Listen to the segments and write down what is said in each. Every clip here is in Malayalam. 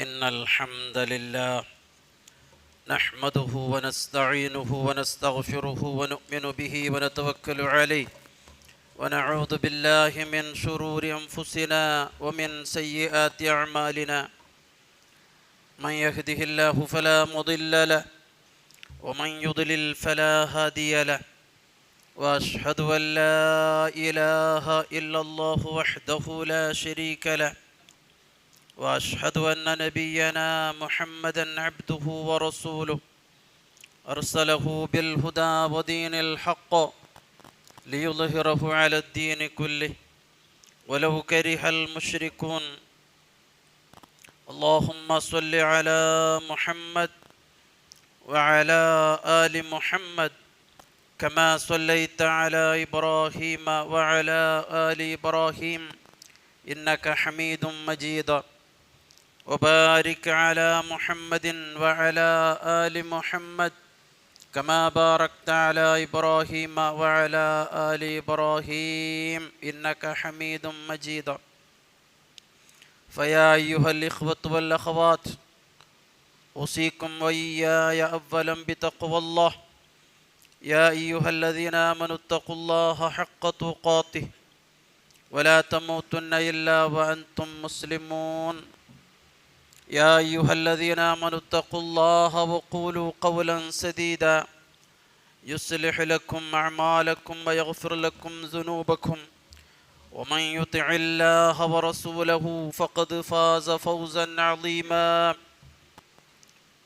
إن الحمد لله نحمده ونستعينه ونستغفره ونؤمن به ونتوكل عليه ونعوذ بالله من شرور أنفسنا ومن سيئات أعمالنا من يهده الله فلا مضل له ومن يضلل فلا هادي له وأشهد أن لا إله إلا الله وحده لا شريك له وأشهد أن نبينا محمدًا عبده ورسوله أرسله بالهدى ودين الحق ليظهره على الدين كله ولو كره المشركون اللهم صل على محمد وعلى آل محمد كما صليت على إبراهيم وعلى آل إبراهيم إنك حميد مجيد وبارك على محمد وعلى آل محمد كما باركت على إبراهيم وعلى آل إبراهيم إنك حميد مجيد فيا أيها الإخوة والأخوات أوصيكم وإياي أولا بتقوى الله يا أيها الذين آمنوا اتقوا الله حق تقاته ولا تموتن إلا وأنتم مسلمون يا أيها الذين آمنوا اتقوا الله وقولوا قولا سديدا يصلح لكم أعمالكم ويغفر لكم ذنوبكم ومن يطع الله ورسوله فقد فاز فوزا عظيما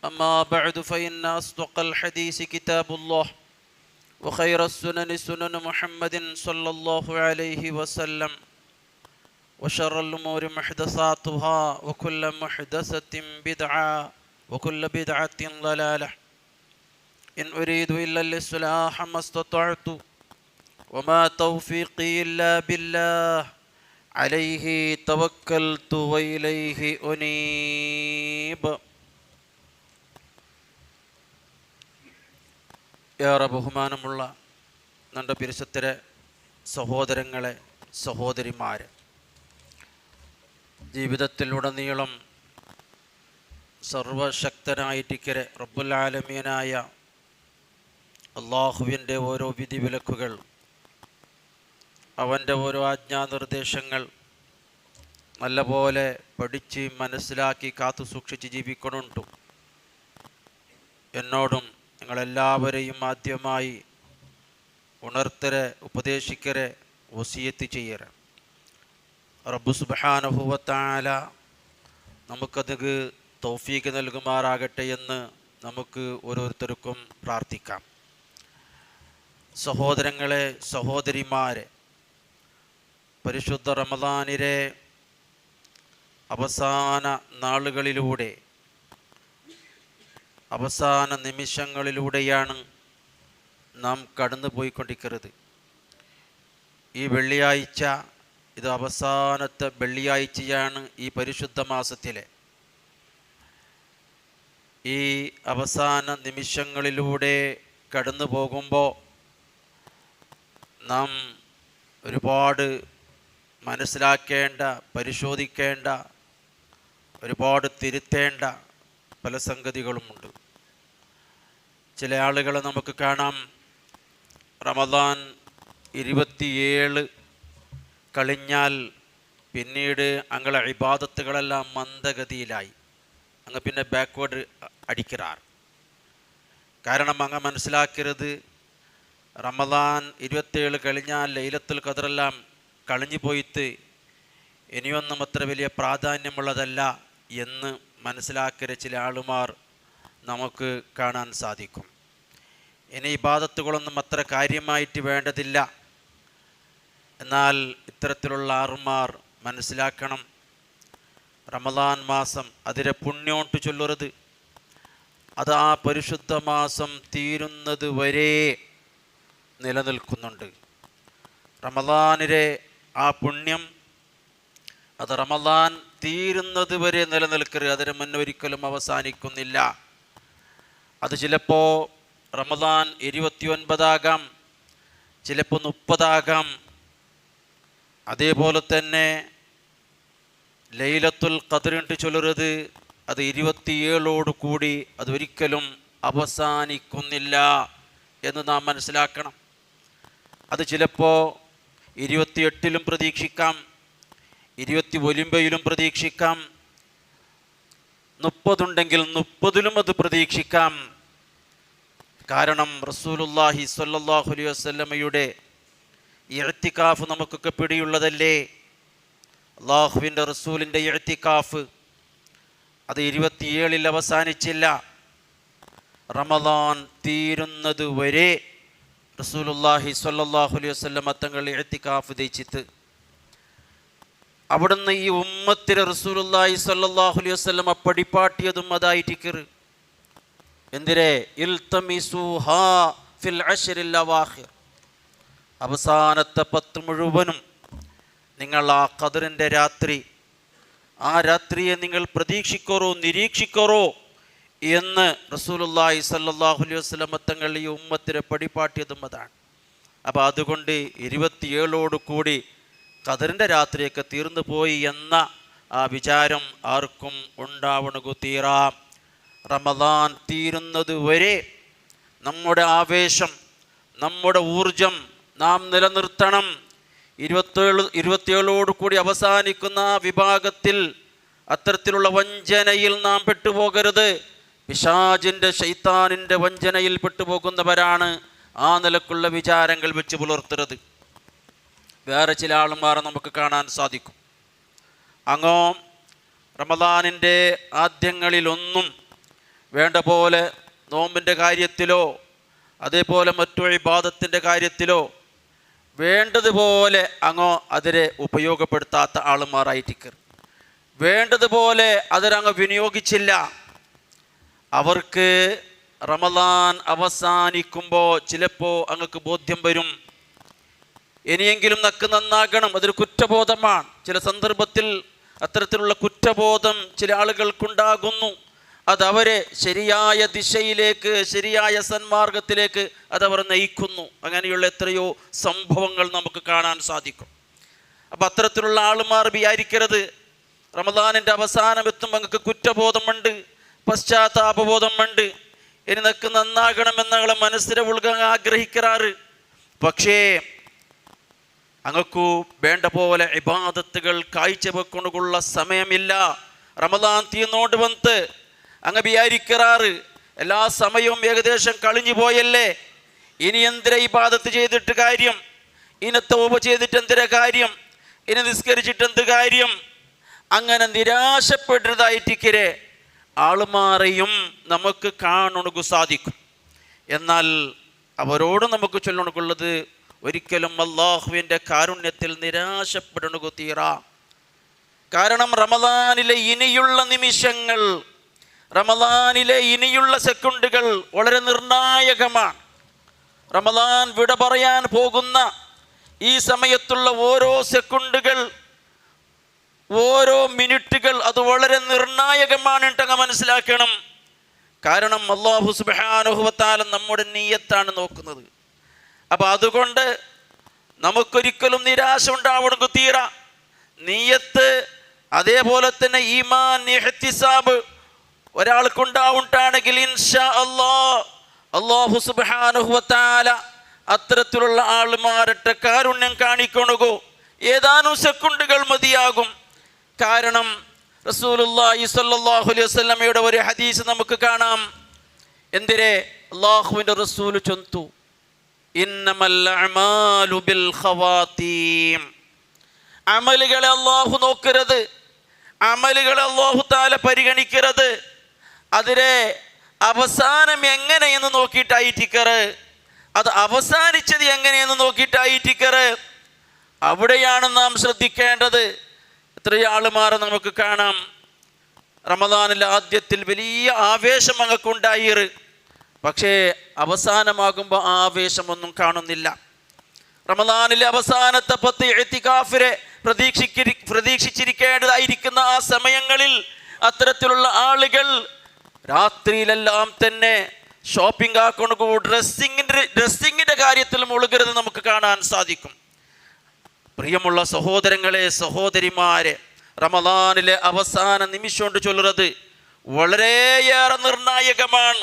أما بعد فإن أصدق الحديث كتاب الله وخير السنن سنن محمد صلى الله عليه وسلم وشر الأمور محدثاتها وكل محدثة بدعة وكل بدعة ضلالة إن أريد إلا الإصلاح ما استطعت وما توفيقي إلا بالله عليه توكلت وإليه أنيب. ഏറെ ബഹുമാനമുള്ള നമ്മുടെ പിരിശത്തിലെ സഹോദരങ്ങളെ സഹോദരിമാരെ, ജീവിതത്തിലുടനീളം സർവശക്തനായിട്ടിക്കരെ റബ്ബുൽ ആലമീനായ അള്ളാഹുവിൻ്റെ ഓരോ വിധിവിലക്കുകൾ, അവൻ്റെ ഓരോ ആജ്ഞാനിർദ്ദേശങ്ങൾ നല്ലപോലെ പഠിച്ച് മനസ്സിലാക്കി കാത്തു സൂക്ഷിച്ച് ജീവിക്കണുണ്ട്. എന്നോടും നിങ്ങളെല്ലാവരെയും ആദ്യമായി ഉണർത്തരെ, ഉപദേശിക്കരെ, വസിയത്ത് ചെയ്യരെ. റബ്ബ് സുബ്ഹാനഹു വ തആല നമുക്കത് തൗഫീഖ് നൽകുമാറാകട്ടെ എന്ന് നമുക്ക് ഓരോരുത്തർക്കും പ്രാർത്ഥിക്കാം. സഹോദരങ്ങളെ, സഹോദരിമാരെ, പരിശുദ്ധ റമദാനിലെ അവസാന നാളുകളിലൂടെ, അവസാന നിമിഷങ്ങളിലൂടെയാണ് നാം കടന്നു പോയിക്കൊണ്ടിരിക്കുന്നത്. ഈ വെള്ളിയാഴ്ച, ഇത് അവസാനത്തെ വെള്ളിയാഴ്ചയാണ് ഈ പരിശുദ്ധ മാസത്തിലെ. ഈ അവസാന നിമിഷങ്ങളിലൂടെ കടന്നു പോകുമ്പോൾ നാം ഒരുപാട് മനസ്സിലാക്കേണ്ട, പരിശോധിക്കേണ്ട, ഒരുപാട് തിരുത്തേണ്ട പല സംഗതികളുമുണ്ട്. ചില ആളുകളെ നമുക്ക് കാണാം, റമദാൻ 27 കഴിഞ്ഞാൽ പിന്നീട് അങ്ങളെ ഇബാദത്തുകളെല്ലാം മന്ദഗതിയിലായി, അങ്ങ് പിന്നെ ബാക്ക്വേർഡ് അടിക്കാറ്. കാരണം അങ്ങ് മനസ്സിലാക്കരുത്, റമദാൻ 27 കഴിഞ്ഞാൽ ലൈലത്തുൽ ഖദറെല്ലാം കളഞ്ഞു പോയിട്ട് ഇനിയൊന്നും അത്ര വലിയ പ്രാധാന്യമുള്ളതല്ല എന്ന് മനസ്സിലാക്കിയ ചില ആളുമാർ നമുക്ക് കാണാൻ സാധിക്കും. ഇനി ഇബാദത്തുകളൊന്നും അത്ര കാര്യമായിട്ട് വേണ്ടതില്ല. എന്നാൽ ഇത്തരത്തിലുള്ള ആറുമാർ മനസ്സിലാക്കണം, റമദാൻ മാസം അതിരെ പുണ്യോട്ട് ചൊല്ലരുത്. അത് ആ പരിശുദ്ധ മാസം തീരുന്നത് വരെ നിലനിൽക്കുന്നുണ്ട്. റമദാനിലെ ആ പുണ്യം അത് റമദാൻ തീരുന്നത് വരെ നിലനിൽക്കരുത്, അതിന് മുന്നൊരിക്കലും അവസാനിക്കുന്നില്ല. അത് ചിലപ്പോൾ റമദാൻ 29 ചിലപ്പോൾ 30 അതേപോലെ തന്നെ ലൈലത്തുൽ ഖദ്റിട്ട് ചൊല്ലുന്നത് അത് 27 കൂടി അതൊരിക്കലും അവസാനിക്കുന്നില്ല എന്ന് നാം മനസ്സിലാക്കണം. അത് ചിലപ്പോൾ 28 പ്രതീക്ഷിക്കാം, 29 പ്രതീക്ഷിക്കാം, 30 ഉണ്ടെങ്കിൽ 30 അത് പ്രതീക്ഷിക്കാം. കാരണം റസൂലുള്ളാഹി സ്വല്ലല്ലാഹു അലൈഹി വസല്ലമയുടെ ഇഅ്തികാഫ് നമുക്കൊക്കെ പിടിയുള്ളതല്ലേ. അള്ളാഹുവിൻ്റെ റസൂലിൻ്റെ ഇഅ്തികാഫ് അത് 27 അവസാനിച്ചില്ല. റമദാൻ തീരുന്നത് വരെ റസൂലുള്ളാഹി സ്വല്ലല്ലാഹു അലൈഹി വസല്ലമ തങ്ങൾ ഇഅ്തികാഫ് ദയിച്ചിട്ട് അവിടുന്ന് ഈ ഉമ്മത്തിലെ റസൂലുള്ളാഹി സ്വല്ലല്ലാഹു അലൈഹി വസല്ലമ പടിപ്പാട്ടിയതും അതായിട്ടിക്കറ്. എന്തിരെ? ഇൽതമിസുഹാ ഫിൽ അശ്റിൽ അവാഖിർ, അവസാനത്തെ 10 മുഴുവനും നിങ്ങൾ ആ ഖദറിൻ്റെ രാത്രി, ആ രാത്രിയെ നിങ്ങൾ പ്രതീക്ഷിക്കറോ നിരീക്ഷിക്കറോ എന്ന് റസൂലുള്ളാഹി സ്വല്ലല്ലാഹു അലൈഹി വസല്ലമ തങ്ങൾ ഈ ഉമ്മത്തിനെ പടിപ്പാട്ടിയതും അതാണ്. അപ്പോൾ അതുകൊണ്ട് 27 കൂടി ഖദറിൻ്റെ രാത്രിയൊക്കെ തീർന്നു പോയി എന്ന ആ വിചാരം ആർക്കും ഉണ്ടാവണു തീരാം. റമദാൻ തീരുന്നത് വരെ നമ്മുടെ ആവേശം, നമ്മുടെ ഊർജം നാം നിലനിർത്തണം. 27 കൂടി അവസാനിക്കുന്ന വിഭാഗത്തിൽ അത്തരത്തിലുള്ള വഞ്ചനയിൽ നാം പെട്ടുപോകരുത്. പിശാചിൻ്റെ ശൈത്താനിൻ്റെ വഞ്ചനയിൽ പെട്ടുപോകുന്നവരാണ് ആ നിലക്കുള്ള വിചാരങ്ങൾ വെച്ച് പുലർത്തരുത്. വേറെ ചില ആളുമാരെ നമുക്ക് കാണാൻ സാധിക്കും. അങ്ങോ റമദാനിൻ്റെ ആദ്യങ്ങളിലൊന്നും വേണ്ട പോലെ നോമ്പിൻ്റെ കാര്യത്തിലോ അതേപോലെ മറ്റു ഇബാദത്തിൻ്റെ കാര്യത്തിലോ വേണ്ടതുപോലെ അങ്ങോ അതിനെ ഉപയോഗപ്പെടുത്താത്ത ആളുമാരായിരിക്കും. വേണ്ടതുപോലെ അതിനങ്ങ് വിനിയോഗിച്ചില്ല. അവർക്ക് റമദാൻ അവസാനിക്കുമ്പോൾ ചിലപ്പോൾ അങ്ങക്ക് ബോധ്യം വരും, ഇനിയെങ്കിലും നക്ക് നന്നാകണം. അതൊരു കുറ്റബോധമാണ്. ചില സന്ദർഭത്തിൽ അത്തരത്തിലുള്ള കുറ്റബോധം ചില ആളുകൾക്കുണ്ടാകുന്നു. അതവരെ ശരിയായ ദിശയിലേക്ക്, ശരിയായ സന്മാർഗത്തിലേക്ക് അതവർ നയിക്കുന്നു. അങ്ങനെയുള്ള എത്രയോ സംഭവങ്ങൾ നമുക്ക് കാണാൻ സാധിക്കും. അപ്പം അത്തരത്തിലുള്ള ആളുമാർ വിചാരിക്കരുത് റമദാനിൻ്റെ അവസാനം എത്തുമ്പോൾ അങ്ങക്ക് കുറ്റബോധമുണ്ട്, പശ്ചാത്താപബോധമുണ്ട്, ഇനി നിനക്ക് നന്നാകണമെന്നുള്ള മനസ്സിനെ ഉൾക്കാൻ ആഗ്രഹിക്കാറ്. പക്ഷേ അങ്ങക്കു വേണ്ട പോലെ ഇബാദത്തുകൾ കാഴ്ചവെക്കൊണ്ടുള്ള സമയമില്ല. റമദാൻ തീർന്നോണ്ട് വന്ന് അങ്ങ് വിചാരിക്കാറ് എല്ലാ സമയവും ഏകദേശം കളിഞ്ഞു പോയല്ലേ, ഇനി എന്തിനാ ഇബാദത്ത് ചെയ്തിട്ട് കാര്യം, ഇനി തൗബ ചെയ്തിട്ട് എന്തിനാ കാര്യം, ഇനി നിസ്കരിച്ചിട്ട് എന്ത് കാര്യം. അങ്ങനെ നിരാശപ്പെട്ടതായിട്ടിക്കരെ ആളുമാരെയും നമുക്ക് കാണുക സാധിക്കും. എന്നാൽ അവരോട് നമുക്ക് ചൊല്ലണുള്ളത് ഒരിക്കലും അള്ളാഹുവിൻ്റെ കാരുണ്യത്തിൽ നിരാശപ്പെടണു തീറ. കാരണം റമദാനിലെ ഇനിയുള്ള നിമിഷങ്ങൾ, റമദാനിലെ ഇനിയുള്ള സെക്കൻഡുകൾ വളരെ നിർണായകമാണ്. റമദാൻ വിട പറയാൻ പോകുന്ന ഈ സമയത്തുള്ള ഓരോ സെക്കൻഡുകൾ, ഓരോ മിനിറ്റുകൾ അത് വളരെ നിർണായകമാണ് അങ്ങ് മനസ്സിലാക്കണം. കാരണം അല്ലാഹു സുബ്ഹാനഹു വ തആല നമ്മുടെ നിയ്യത്താണ് നോക്കുന്നത്. അപ്പം അതുകൊണ്ട് നമുക്കൊരിക്കലും നിരാശ ഉണ്ടാവണം തീറ. നിയ്യത്ത് അതേപോലെ തന്നെ ഈമാൻ, ഇഹ്തിസാബ് ഒരാൾക്കുണ്ടാവുണ്ടാണെങ്കിൽ ഇൻഷാ അല്ലാഹു സുബ്ഹാനഹു വ തആല അത്തരത്തിലുള്ള ആളുമാരുടെ കാരുണ്യം കാണിക്കണകോ ഏതാനും സെക്കൻഡുകൾ മതിയാകും. കാരണം റസൂലുള്ളാഹി സ്വല്ലല്ലാഹു അലൈഹി വസല്ലമയുടെ ഒരു ഹദീസ് നമുക്ക് കാണാം. എന്തിരെ? അല്ലാഹുവിൻ്റെ റസൂൽ ചൊന്തു, ഇന്നമൽ അഅമാലു ബിൽ ഖവാതീം. അമലുകളെ അല്ലാഹു നോക്കരുത്, അമലുകളെ അല്ലാഹു തആല പരിഗണിക്കരുത്. അതിലെ അവസാനം എങ്ങനെയെന്ന് നോക്കിയിട്ടായിട്ടിക്കറ്, അത് അവസാനിച്ചത് എങ്ങനെയെന്ന് നോക്കിയിട്ടായിട്ടിക്കറ്. അവിടെയാണ് നാം ശ്രദ്ധിക്കേണ്ടത്. എത്രയോ ആളുമാരെ നമുക്ക് കാണാം റമദാനിലെ ആദ്യത്തിൽ വലിയ ആവേശം അങ്ങക്കുണ്ടായിറ്, പക്ഷേ അവസാനമാകുമ്പോൾ ആ ആവേശമൊന്നും കാണുന്നില്ല. റമദാനിലെ അവസാനത്തെ 10 ഇഅ്തികാഫിനെ പ്രതീക്ഷിച്ചിരിക്കേണ്ടതായിരിക്കുന്ന ആ സമയങ്ങളിൽ അത്തരത്തിലുള്ള ആളുകൾ രാത്രിയിലെല്ലാം തന്നെ ഷോപ്പിംഗ് ആക്കണു, ഡ്രസ്സിങ്ങിൻ്റെ കാര്യത്തിൽ മുഴുകരുത് നമുക്ക് കാണാൻ സാധിക്കും. പ്രിയമുള്ള സഹോദരങ്ങളെ, സഹോദരിമാരെ, റമദാനിലെ അവസാന നിമിഷം കൊണ്ട് ചൊല്ലുന്നത് വളരെയേറെ നിർണായകമാണ്.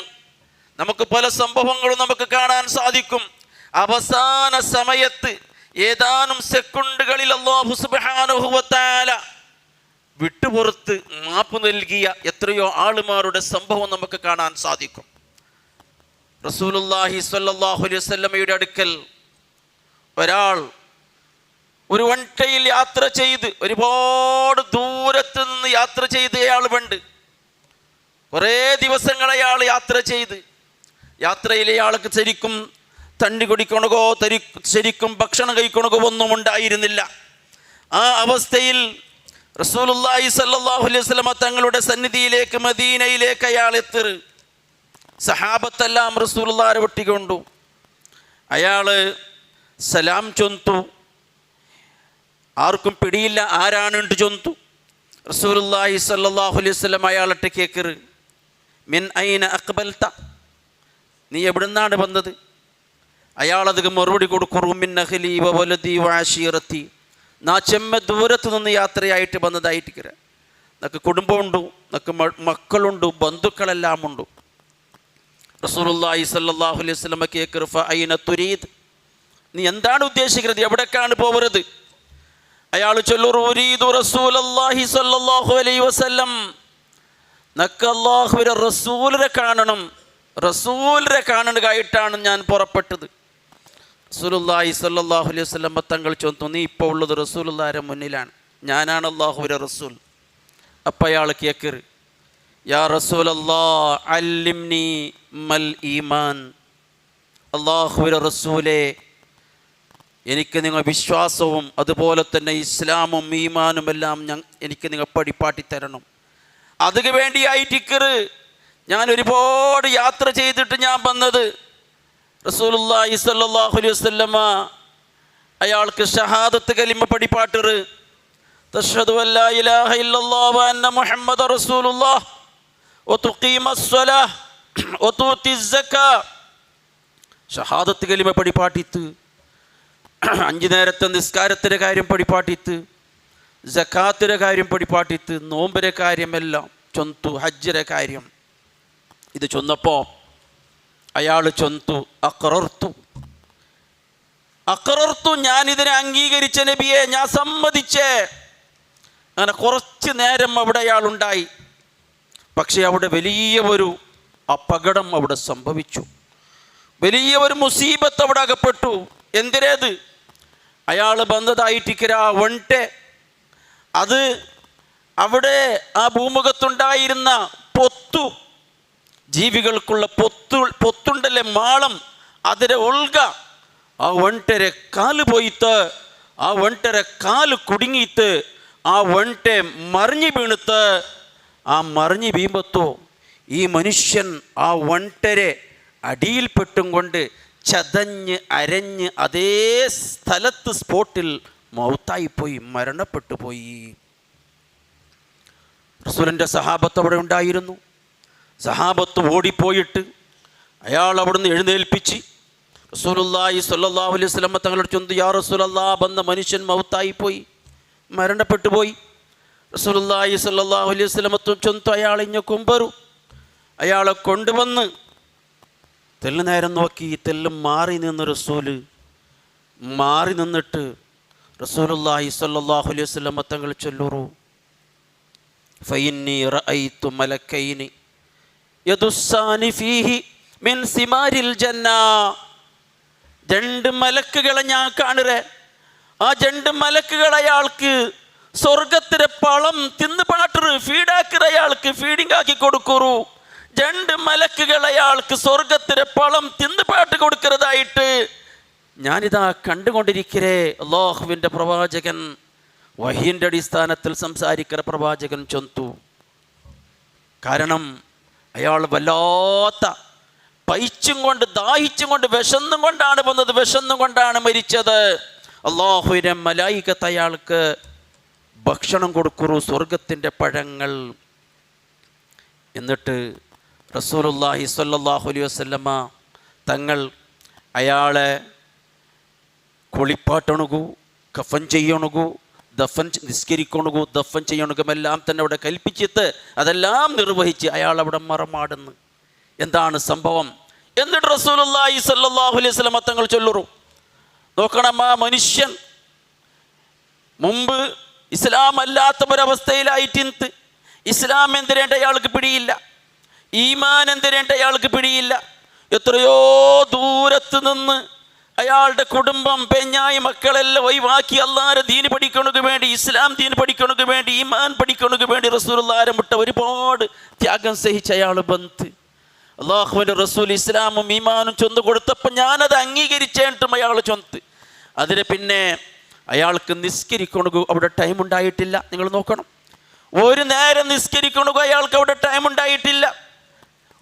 നമുക്ക് പല സംഭവങ്ങളും നമുക്ക് കാണാൻ സാധിക്കും. അവസാന സമയത്ത് ഏതാനും സെക്കൻഡുകളിൽ അല്ലാഹു സുബ്ഹാനഹു വ തആല വിട്ടുപുറത്ത് മാപ്പ് നൽകിയ എത്രയോ ആളുമാരുടെ സംഭവം നമുക്ക് കാണാൻ സാധിക്കും. റസൂലുള്ളാഹി സ്വല്ലല്ലാഹു അലൈഹി വസല്ലമയുടെ അടുക്കൽ ഒരാൾ ഒരു വണ്ടിയിൽ യാത്ര ചെയ്ത്, ഒരുപാട് ദൂരത്ത് നിന്ന് യാത്ര ചെയ്ത് അയാൾ പണ്ട് കുറേ ദിവസങ്ങൾ അയാൾ യാത്ര ചെയ്ത്, യാത്രയിൽ അയാൾക്ക് ശരിക്കും തണ്ണി കുടിക്കണകോ ശരിക്കും ഭക്ഷണം കഴിക്കണകോ ഒന്നും ഉണ്ടായിരുന്നില്ല. ആ അവസ്ഥയിൽ റസൂലുള്ളാഹി സ്വല്ലല്ലാഹു അലൈഹി വസല്ലമ തങ്ങളുടെ സന്നിധിയിലേക്ക് മദീനയിലേക്ക് അയാൾ എത്തി. സഹാബത്തെല്ലാം റസൂലുള്ളാഹിയെ ഒട്ടിക്കൊണ്ടു. അയാൾ സലാം ചൊന്തു. ആർക്കും പിടിയില്ല ആരാണ് ചൊന്തു. റസൂലുള്ളാഹി സ്വല്ലല്ലാഹു അലൈഹി വസല്ലം അയാളെ കേക്കറ്, മിൻ ഐന അഖ്ബൽത, നീ എവിടുന്നാണ് വന്നത്? അയാളത് മറുപടി കൊടുക്കും, മിൻ അഹ്ലി വ വലദി വ അശീറത്തി, നാ ചെമ്മ ദൂരത്ത് നിന്ന് യാത്രയായിട്ട് വന്നതായിട്ട് കര. നക്ക് കുടുംബമുണ്ട്, നക്ക് മക്കളുണ്ട്, ബന്ധുക്കളെല്ലാം ഉണ്ട്. റസൂലുള്ളാഹി സ്വല്ലല്ലാഹു അലൈഹി വസല്ലം കേക്കറ്, ഫഅയ്ന തുരീദ്, നീ എന്താണ് ഉദ്ദേശിക്കുന്നത്, എവിടേക്കാണ് പോവരുത്? അയാൾ ചൊല്ലു, ഉരീദു റസൂലുള്ളാഹി സ്വല്ലല്ലാഹു അലൈഹി വസല്ലം, നക്ക് അല്ലാഹുവിന്റെ റസൂലിനെ കാണണം, റസൂലിനെ കാണുകയായിട്ടാണ് ഞാൻ പുറപ്പെട്ടത്. റസൂലുള്ളാഹി സ്വല്ലല്ലാഹു അലൈഹി വസല്ലം തങ്ങൾ ചൊന്നു, നീ ഇപ്പോൾ ഉള്ളത് റസൂലുള്ളാഹിയുടെ മുന്നിലാണ്, ഞാനാണ് അല്ലാഹുവിന്റെ റസൂൽ. അപ്പം അയാൾ കേക്കറ്, യാ റസൂലല്ലാഹ് അല്ലിംനി മൽ ഈമാൻ, അല്ലാഹുവിന്റെ റസൂലേ, എനിക്ക് നിങ്ങൾ വിശ്വാസവും അതുപോലെ തന്നെ ഇസ്ലാമും ഈമാനും എല്ലാം എനിക്ക് നിങ്ങൾ പഠിപ്പാട്ടി തരണം. അതിന് വേണ്ടിയായിട്ടിക്കറ് ഞാൻ ഒരുപാട് യാത്ര ചെയ്തിട്ട് ഞാൻ വന്നത്. റസൂലുള്ളാഹി സ്വല്ലല്ലാഹു അലൈഹി വസല്ലമ അയാൾക്ക് ഷഹാദത്ത് കലിമ പഠിപ്പാട്ടറ്, തശ്ഹദു അല്ലാ ഇലാഹ ഇല്ലല്ലാഹു വ അന്ന മുഹമ്മദ റസൂലുള്ളാഹ് വ തുഖീമസ് സ്വലാഹ് വ തുഅതിസ് സക്കാ. ഷഹാദത്ത് കലിമ പഠിപ്പാട്ടിത്ത്, 5 നേരത്തെ നിസ്കാരത്തിൻ്റെ കാര്യം പഠിപ്പാട്ടിത്ത്, സക്കാത്തിൻ്റെ കാര്യം പഠിപ്പാട്ടിത്ത്, നോമ്പിൻ്റെ കാര്യമെല്ലാം ചൊന്തു, ഹജ്ജിൻ്റെ കാര്യം. ഇത് ചൊന്നപ്പോൾ അയാൾ ചൊന്തു, അഖറർത്തു, ഞാനിതിനെ അംഗീകരിച്ച നബിയെ, ഞാൻ സമ്മതിച്ചേ. അങ്ങനെ കുറച്ച് നേരം അവിടെ അയാളുണ്ടായി. പക്ഷേ അവിടെ വലിയ ഒരു അപകടം അവിടെ സംഭവിച്ചു, വലിയ ഒരു മുസീബത്ത് അവിടെ അകപ്പെട്ടു. എന്തിനേത്? അയാൾ വന്നതായിട്ടിക്കര വണ്ടെ, അത് അവിടെ ആ ഭൂമുഖത്തുണ്ടായിരുന്ന പൊത്തു, ജീവികൾക്കുള്ള പൊത്തുണ്ടല്ലേ മാളം, അതിരെ ഒൾക, ആ വണ്ടരെ കാല് പോയിത്ത്, ആ വണ്ടരെ കാല് കുടുങ്ങിയിട്ട് ആ വണ്ടെ മറിഞ്ഞു വീണിത്ത്, ആ മറിഞ്ഞു വീമ്പത്തോ ഈ മനുഷ്യൻ ആ വണ്ടരെ അടിയിൽപ്പെട്ടും കൊണ്ട് ചതഞ്ഞ് അരഞ്ഞ് അതേ സ്ഥലത്ത് സ്പോട്ടിൽ മൗത്തായിപ്പോയി, മരണപ്പെട്ടു പോയി. റസൂലിൻ്റെ സഹാബത്ത് അവിടെ ഉണ്ടായിരുന്നു. സഹാബത്ത് ഓടിപ്പോയിട്ട് അയാൾ അവിടുന്ന് എഴുന്നേൽപ്പിച്ച് റസൂലുള്ളാഹി സ്വല്ലല്ലാഹു അലൈഹി വസല്ലം തങ്ങളോട് ചൊന്തു, യാ റസൂലല്ലാഹ്, വന്ന മനുഷ്യൻ മൗത്തായിപ്പോയി, മരണപ്പെട്ടു പോയി. റസൂലുള്ളാഹി സ്വല്ലല്ലാഹു അലൈഹി വസല്ലം ചൊന്തു, അയാളെ ഇഞ്ഞ കൊമ്പറു. അയാളെ കൊണ്ടുവന്ന് തെല്ല് നേരം നോക്കി, തെല്ലും മാറി നിന്ന് റസൂല് മാറി നിന്നിട്ട് റസൂലുള്ളാഹി സ്വല്ലല്ലാഹു അലൈഹി വസല്ലം തങ്ങൾ ചൊല്ലുറു, ഫഇന്നി റഅയ്തു മലക്കൈനി യദുസ്സാനി ഫീഹി മിൻ സിമാരിൽ ജന്ന. 2 മലക്കുകളെ ഞാൻ കാണുറേ. ആ 2 മലക്കുകൾ അയാൾക്ക് സ്വർഗത്തിലെ പളം തിന്ന് പാട്ടറ്, ഫീഡാക്കിற അയാൾക്ക് ഫീഡിങ് ആക്കി കൊടുക്കുറു. 2 മലക്കുകൾ അയാൾക്ക് സ്വർഗത്തിലെ പളം തിന്ന് പാട്ട് കൊടുക്കുന്നതായിട്ട് ഞാനിതാ കണ്ടുകൊണ്ടിരിക്കരേ. അല്ലാഹുവിൻ്റെ പ്രവാചകൻ, വഹീൻ്റെ അടിസ്ഥാനത്തിൽ സംസാരിക്കുന്ന പ്രവാചകൻ ചൊന്തു. കാരണം അയാൾ വല്ലാത്ത പൈച്ചും കൊണ്ട് ദാഹിച്ചും കൊണ്ട് വിശന്നും കൊണ്ടാണ് വന്നത്, വിശന്നും കൊണ്ടാണ് മരിച്ചത്. അല്ലാഹുവിൻ്റെ മലായികത്ത് അയാൾക്ക് ഭക്ഷണം കൊടുക്കുറു, സ്വർഗത്തിൻ്റെ പഴങ്ങൾ. എന്നിട്ട് റസൂലുള്ളാഹി സ്വല്ലല്ലാഹു അലൈഹി വസല്ലമ തങ്ങൾ അയാളെ കുളിപ്പാട്ടണുകൂ, കഫൻ ചെയ്യണുകൂ, ദഫൻ നിസ്കരിക്കണകു ദഫൻ ചെയ്യണകുമെല്ലാം തന്നെ അവിടെ കൽപ്പിച്ചിട്ട് അതെല്ലാം നിർവഹിച്ച് അയാൾ അവിടെ മറമാടുന്നു. എന്താണ് സംഭവം? എന്നിട്ട് റസൂലുള്ളാഹി സ്വല്ലല്ലാഹു അലൈഹി വസല്ലം തങ്ങൾ ചൊല്ലുറു, നോക്കണം, ആ മനുഷ്യൻ മുമ്പ് ഇസ്ലാം അല്ലാത്തവരവസ്ഥയിലായിട്ട് ഇസ്ലാം എന്തിനേണ്ട അയാൾക്ക് പിടിയില്ല, ഈമാൻ എന്തിനേണ്ട അയാൾക്ക് പിടിയില്ല. എത്രയോ ദൂരത്ത് നിന്ന് അയാളുടെ കുടുംബം പെഞ്ഞായി മക്കളെല്ലാം ഒഴിവാക്കി അള്ളാഹുവിന്റെ ദീൻ പഠിക്കണക്ക് വേണ്ടി, ഇസ്ലാം ദീൻ പഠിക്കണക്ക് വേണ്ടി, ഈമാൻ പഠിക്കണക്ക് വേണ്ടി റസൂലുള്ളാഹിനെ മുട്ട ഒരുപാട് ത്യാഗം സഹിച്ച അയാൾ ബന്ധ് അള്ളാഹുവിൻ്റെ റസൂൽ ഇസ്ലാമും ഈമാനും ചൊന്ന് കൊടുത്തപ്പോൾ ഞാനത് അംഗീകരിച്ചേണ്ടും അയാൾ ചൊന്ത്. അതിന് പിന്നെ അയാൾക്ക് നിസ്കരിക്കണകു അവിടെ ടൈം ഉണ്ടായിട്ടില്ല. നിങ്ങൾ നോക്കണം, ഒരു നേരം നിസ്കരിക്കണകോ അയാൾക്ക് അവിടെ ടൈം ഉണ്ടായിട്ടില്ല,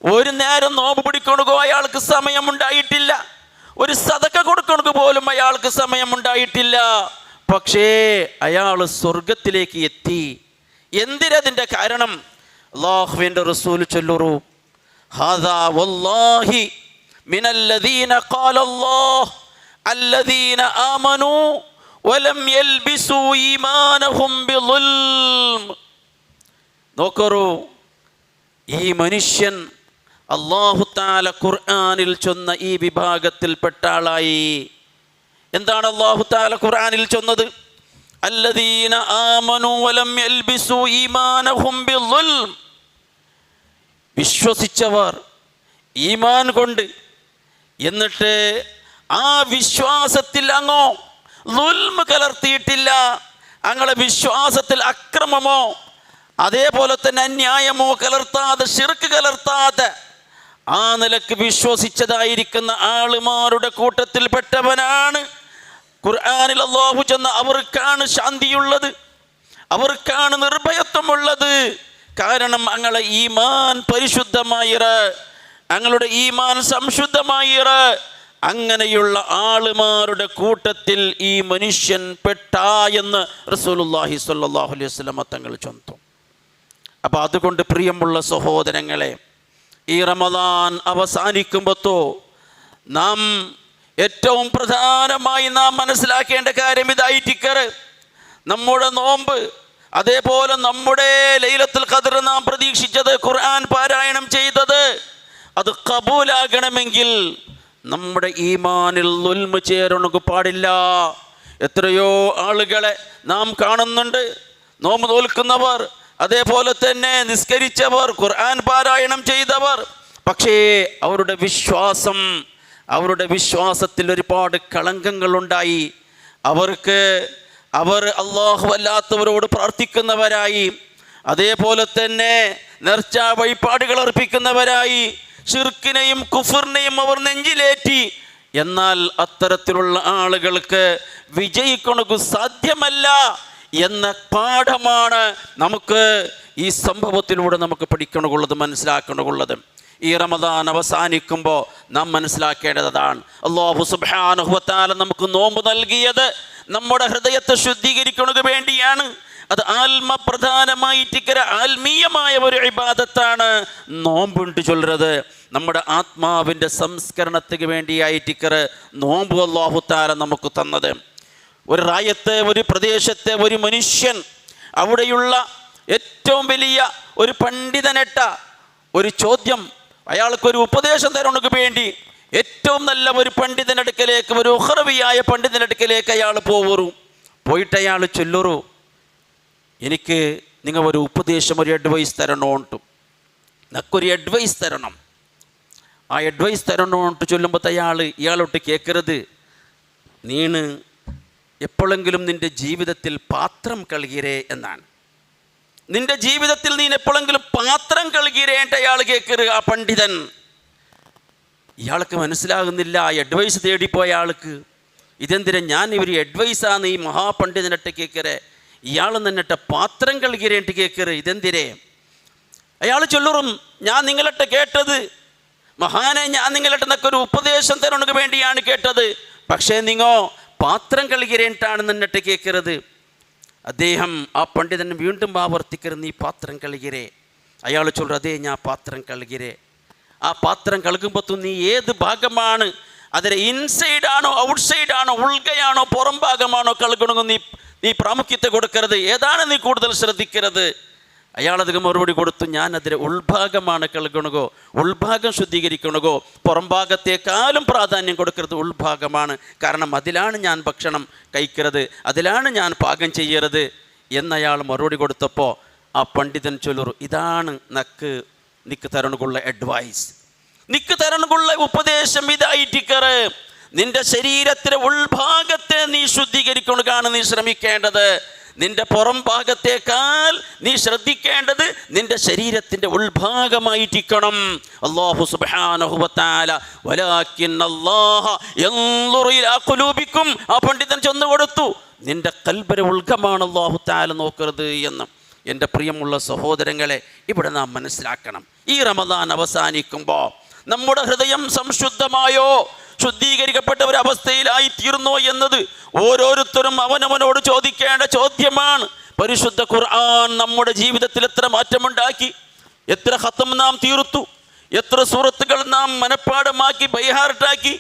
ഒരു നേരം നോമ്പ് പിടിക്കണകോ അയാൾക്ക് സമയമുണ്ടായിട്ടില്ല, ഒരു സദക്ക കൊടുക്കണക്ക് പോലും അയാൾക്ക് സമയമുണ്ടായിട്ടില്ല. പക്ഷേ അയാൾ സ്വർഗത്തിലേക്ക് എത്തി. എന്തിനതിൻ്റെ കാരണം? അല്ലാഹുവിൻ്റെ റസൂൽ ചൊല്ലുറു, ഹാദാ വല്ലാഹി മിനല്ലദീന ഖാലല്ലാഹ് അല്ലദീന ആമനൂ വലം യൽബിസൂ ഈമാനഹും ബിളുൽം. നോക്കൂ, ഈ മനുഷ്യൻ അല്ലാഹു തആല ഖുർആനിൽ ചൊന്ന ഈ വിഭാഗത്തിൽപ്പെട്ട ആളായി. എന്താണ് അല്ലാഹു തആല ഖുർആനിൽ ചൊന്നത്? അല്ലദീന ആമനൂ വലം യൽബിസൂ ഈമാനഹും ബിളുൽം. വിശ്വസിച്ചവർ ഈമാൻ കൊണ്ട്, എന്നിട്ട് ആ വിശ്വാസത്തിൽ അങ്ങോ ളുൽമ് കലർത്തിയിട്ടില്ല, അങ്ങനെ വിശ്വാസത്തിൽ അക്രമമോ അതേപോലെ തന്നെ അന്യായമോ കലർത്താതെ, ശിർക്ക് കലർത്താതെ ആ നിലക്ക് വിശ്വസിച്ചതായിരിക്കുന്ന ആളുമാരുടെ കൂട്ടത്തിൽപ്പെട്ടവനാണ് ഖുർആനിൽ അല്ലാഹു ചെന്ന അവർക്കാണ് ശാന്തിയുള്ളത്, അവർക്കാണ് നിർഭയത്വമുള്ളത്. കാരണം അങ്ങളെ ഈമാൻ പരിശുദ്ധമായിറ, അങ്ങളുടെ ഈമാൻ സംശുദ്ധമായിറ. അങ്ങനെയുള്ള ആളുമാരുടെ കൂട്ടത്തിൽ ഈ മനുഷ്യൻ പെട്ടാ എന്ന് റസൂലുള്ളാഹി സ്വല്ലല്ലാഹു അലൈഹി വസല്ലം തങ്ങൾ ചൊന്നു. അപ്പോൾ അതുകൊണ്ട് പ്രിയമുള്ള സഹോദരങ്ങളെ, ഈ റമദാൻ അവസാനിക്കുമ്പോഴത്തോ നാം ഏറ്റവും പ്രധാനമായി നാം മനസ്സിലാക്കേണ്ട കാര്യം ഇതായിട്ടിക്കറ്, നമ്മുടെ നോമ്പ്, അതേപോലെ നമ്മുടെ ലൈലത്തുൽ ഖദ്ർ നാം പ്രതീക്ഷിച്ചത്, ഖുർആൻ പാരായണം ചെയ്തത്, അത് കബൂലാകണമെങ്കിൽ നമ്മുടെ ഈമാനിൽ ളുൽമ് ചേരണക്ക് പാടില്ല. എത്രയോ ആളുകളെ നാം കാണുന്നുണ്ട്, നോമ്പ് നോൽക്കുന്നവർ, അതേപോലെ തന്നെ നിസ്കരിച്ചവർ, ഖുർആൻ പാരായണം ചെയ്തവർ, പക്ഷേ അവരുടെ വിശ്വാസത്തിൽ ഒരുപാട് കളങ്കങ്ങളുണ്ടായി. അവർ അല്ലാഹു അല്ലാത്തവരോട് പ്രാർത്ഥിക്കുന്നവരായി, അതേപോലെ തന്നെ നേർച്ച വഴിപാടുകൾ അർപ്പിക്കുന്നവരായി, ശിർക്കിനെയും കുഫറിനെയും അവർ നെഞ്ചിലേറ്റി. എന്നാൽ അത്തരത്തിലുള്ള ആളുകൾക്ക് വിജയിക്കണക്ക് സാധ്യമല്ല എന്ന പാഠമാണ് നമുക്ക് ഈ സംഭവത്തിലൂടെ നമുക്ക് പഠിക്കണുള്ളത്, മനസ്സിലാക്കണുള്ളത്. ഈ റമദാൻ അവസാനിക്കുമ്പോൾ നാം മനസ്സിലാക്കേണ്ടതാണ്, അല്ലാഹു സുബ്ഹാനഹു വ തആല നമുക്ക് നോമ്പ് നൽകിയത് നമ്മുടെ ഹൃദയത്തെ ശുദ്ധീകരിക്കണക്ക് വേണ്ടിയാണ്. അത് ആത്മപ്രധാനമായിട്ട് ആത്മീയമായ ഒരു ഇബാദത്താണ് നോമ്പുണ്ട് ചൊല്ലുന്നത്. നമ്മുടെ ആത്മാവിൻ്റെ സംസ്കരണത്തിന് വേണ്ടിയായിട്ട് നോമ്പ് അല്ലാഹു തആല നമുക്ക് തന്നത്. ഒരു റായത്തെ, ഒരു പ്രദേശത്തെ ഒരു മനുഷ്യൻ, അവിടെയുള്ള ഏറ്റവും വലിയ ഒരു പണ്ഡിതനെട്ട ഒരു ചോദ്യം, അയാൾക്കൊരു ഉപദേശം തരണക്ക് വേണ്ടി ഏറ്റവും നല്ല ഒരു പണ്ഡിതനടുക്കലേക്ക്, ഒരു ഉഖറവിയായ പണ്ഡിതനടുക്കലേക്ക് അയാൾ പോയിട്ട് അയാൾ ചൊല്ലുറു, എനിക്ക് നിങ്ങൾ ഒരു ഉപദേശം, ഒരു അഡ്വൈസ് തരണോണ്ടും, നക്കൊരു അഡ്വൈസ് തരണം. ആ അഡ്വൈസ് തരണോണ്ട് ചൊല്ലുമ്പോൾ ഇയാളോട്ട് കേൾക്കരുത്, നീണ് എപ്പോഴെങ്കിലും നിൻ്റെ ജീവിതത്തിൽ പാത്രം കഴുകിരേ എന്നാണ്. നിൻ്റെ ജീവിതത്തിൽ നീ എപ്പോഴെങ്കിലും പാത്രം കഴുകിരേണ്ട അയാൾ കേൾക്കരുത്. ആ പണ്ഡിതൻ, ഇയാൾക്ക് മനസ്സിലാകുന്നില്ല, ആ അഡ്വൈസ് തേടിപ്പോയ ആൾക്ക് ഇതെന്തിനാ ഞാൻ ഇവർ അഡ്വൈസാണ് ഈ മഹാപണ്ഡിതനിട്ട് കേൾക്കരെ, ഇയാൾ നിന്നിട്ട് പാത്രം കഴുകിരേണ്ടി കേൾക്കരുത്, ഇതെന്തിരേ? അയാൾ ചൊല്ലുറും, ഞാൻ നിങ്ങളിട്ട് കേട്ടത് മഹാനെ, ഞാൻ നിങ്ങളിട്ട് എന്നൊക്കെ ഒരു ഉപദേശം തരണക്ക് വേണ്ടിയാണ് കേട്ടത്, പക്ഷേ നിങ്ങോ പാത്രം കഴുകിരേണ്ടാണ് നിന്നിട്ട് കേൾക്കരുത്. അദ്ദേഹം, ആ പണ്ഡിതൻ വീണ്ടും ആവർത്തിക്കരുത്, നീ പാത്രം കഴുകിരേ. അയാൾ ചൊല്ലു, അതേ ഞാൻ പാത്രം കഴുകിരേ. ആ പാത്രം കഴുകുമ്പോഴത്തും നീ ഏത് ഭാഗമാണ്, അതിന് ഇൻസൈഡാണോ ഔട്ട്സൈഡാണോ, ഉൾകയാണോ പുറം ഭാഗമാണോ കഴുകണമെന്ന് നീ നീ പ്രാമുഖ്യത്തെ കൊടുക്കരുത്, ഏതാണ് നീ കൂടുതൽ ശ്രദ്ധിക്കരുത്? അയാളധികം മറുപടി കൊടുത്തു, ഞാൻ അതിലെ ഉൾഭാഗമാണ് കേൾക്കണകോ, ഉൾഭാഗം ശുദ്ധീകരിക്കണകോ, പുറം ഭാഗത്തേക്കാളും പ്രാധാന്യം കൊടുക്കരുത് ഉൾഭാഗമാണ്. കാരണം അതിലാണ് ഞാൻ ഭക്ഷണം കഴിക്കരുത്, അതിലാണ് ഞാൻ പാകം ചെയ്യരുത് എന്നയാൾ മറുപടി കൊടുത്തപ്പോൾ ആ പണ്ഡിതൻ ചൊല്ലു, ഇതാണ് നിക്ക് തരണുള്ള അഡ്വൈസ്, നിക്ക് തരണുള്ള ഉപദേശം ഇതായിട്ടിക്കറ്. നിന്റെ ശരീരത്തിലെ ഉൾഭാഗത്തെ നീ ശുദ്ധീകരിക്കുകയാണ് നീ ശ്രമിക്കേണ്ടത്. നിന്റെ പുറം ഭാഗത്തേക്കാൾ നീ ശ്രദ്ധിക്കേണ്ടത് നിന്റെ ശരീരത്തിൻ്റെ ഉൾഭാഗമായിട്ടിരിക്കണം. അല്ലാഹു സുബ്ഹാനഹു വ തആല വലാകിന്നല്ലാഹ യൻളുറു ഇലാ ഖുലൂബിക്കും, ആ പണ്ഡിതൻ ചൊന്നു കൊടുത്തു, നിന്റെ ഖൽബിലെ ഉൾഗമാണ് അല്ലാഹു തആല നോക്കരുത് എന്ന്. എൻ്റെ പ്രിയമുള്ള സഹോദരങ്ങളെ, ഇവിടെ നാം മനസ്സിലാക്കണം, ഈ റമദാൻ അവസാനിക്കുമ്പോൾ നമ്മുടെ ഹൃദയം സംശുദ്ധമായോ ശുദ്ധീകരിക്കപ്പെട്ട ഒരു അവസ്ഥയിലായി തീർന്നോ എന്നത് ഓരോരുത്തരും അവനവനോട് ചോദിക്കേണ്ട ചോദ്യമാണ്. പരിശുദ്ധ ഖുർആൻ നമ്മുടെ ജീവിതത്തിൽ എത്ര മാറ്റമുണ്ടാക്കി, എത്ര ഖത്ം നാം തീർത്തു, എത്ര സൂറത്തുകൾ നാം മനഃപ്പാഠമാക്കി ബൈഹാർട്ടാക്കി,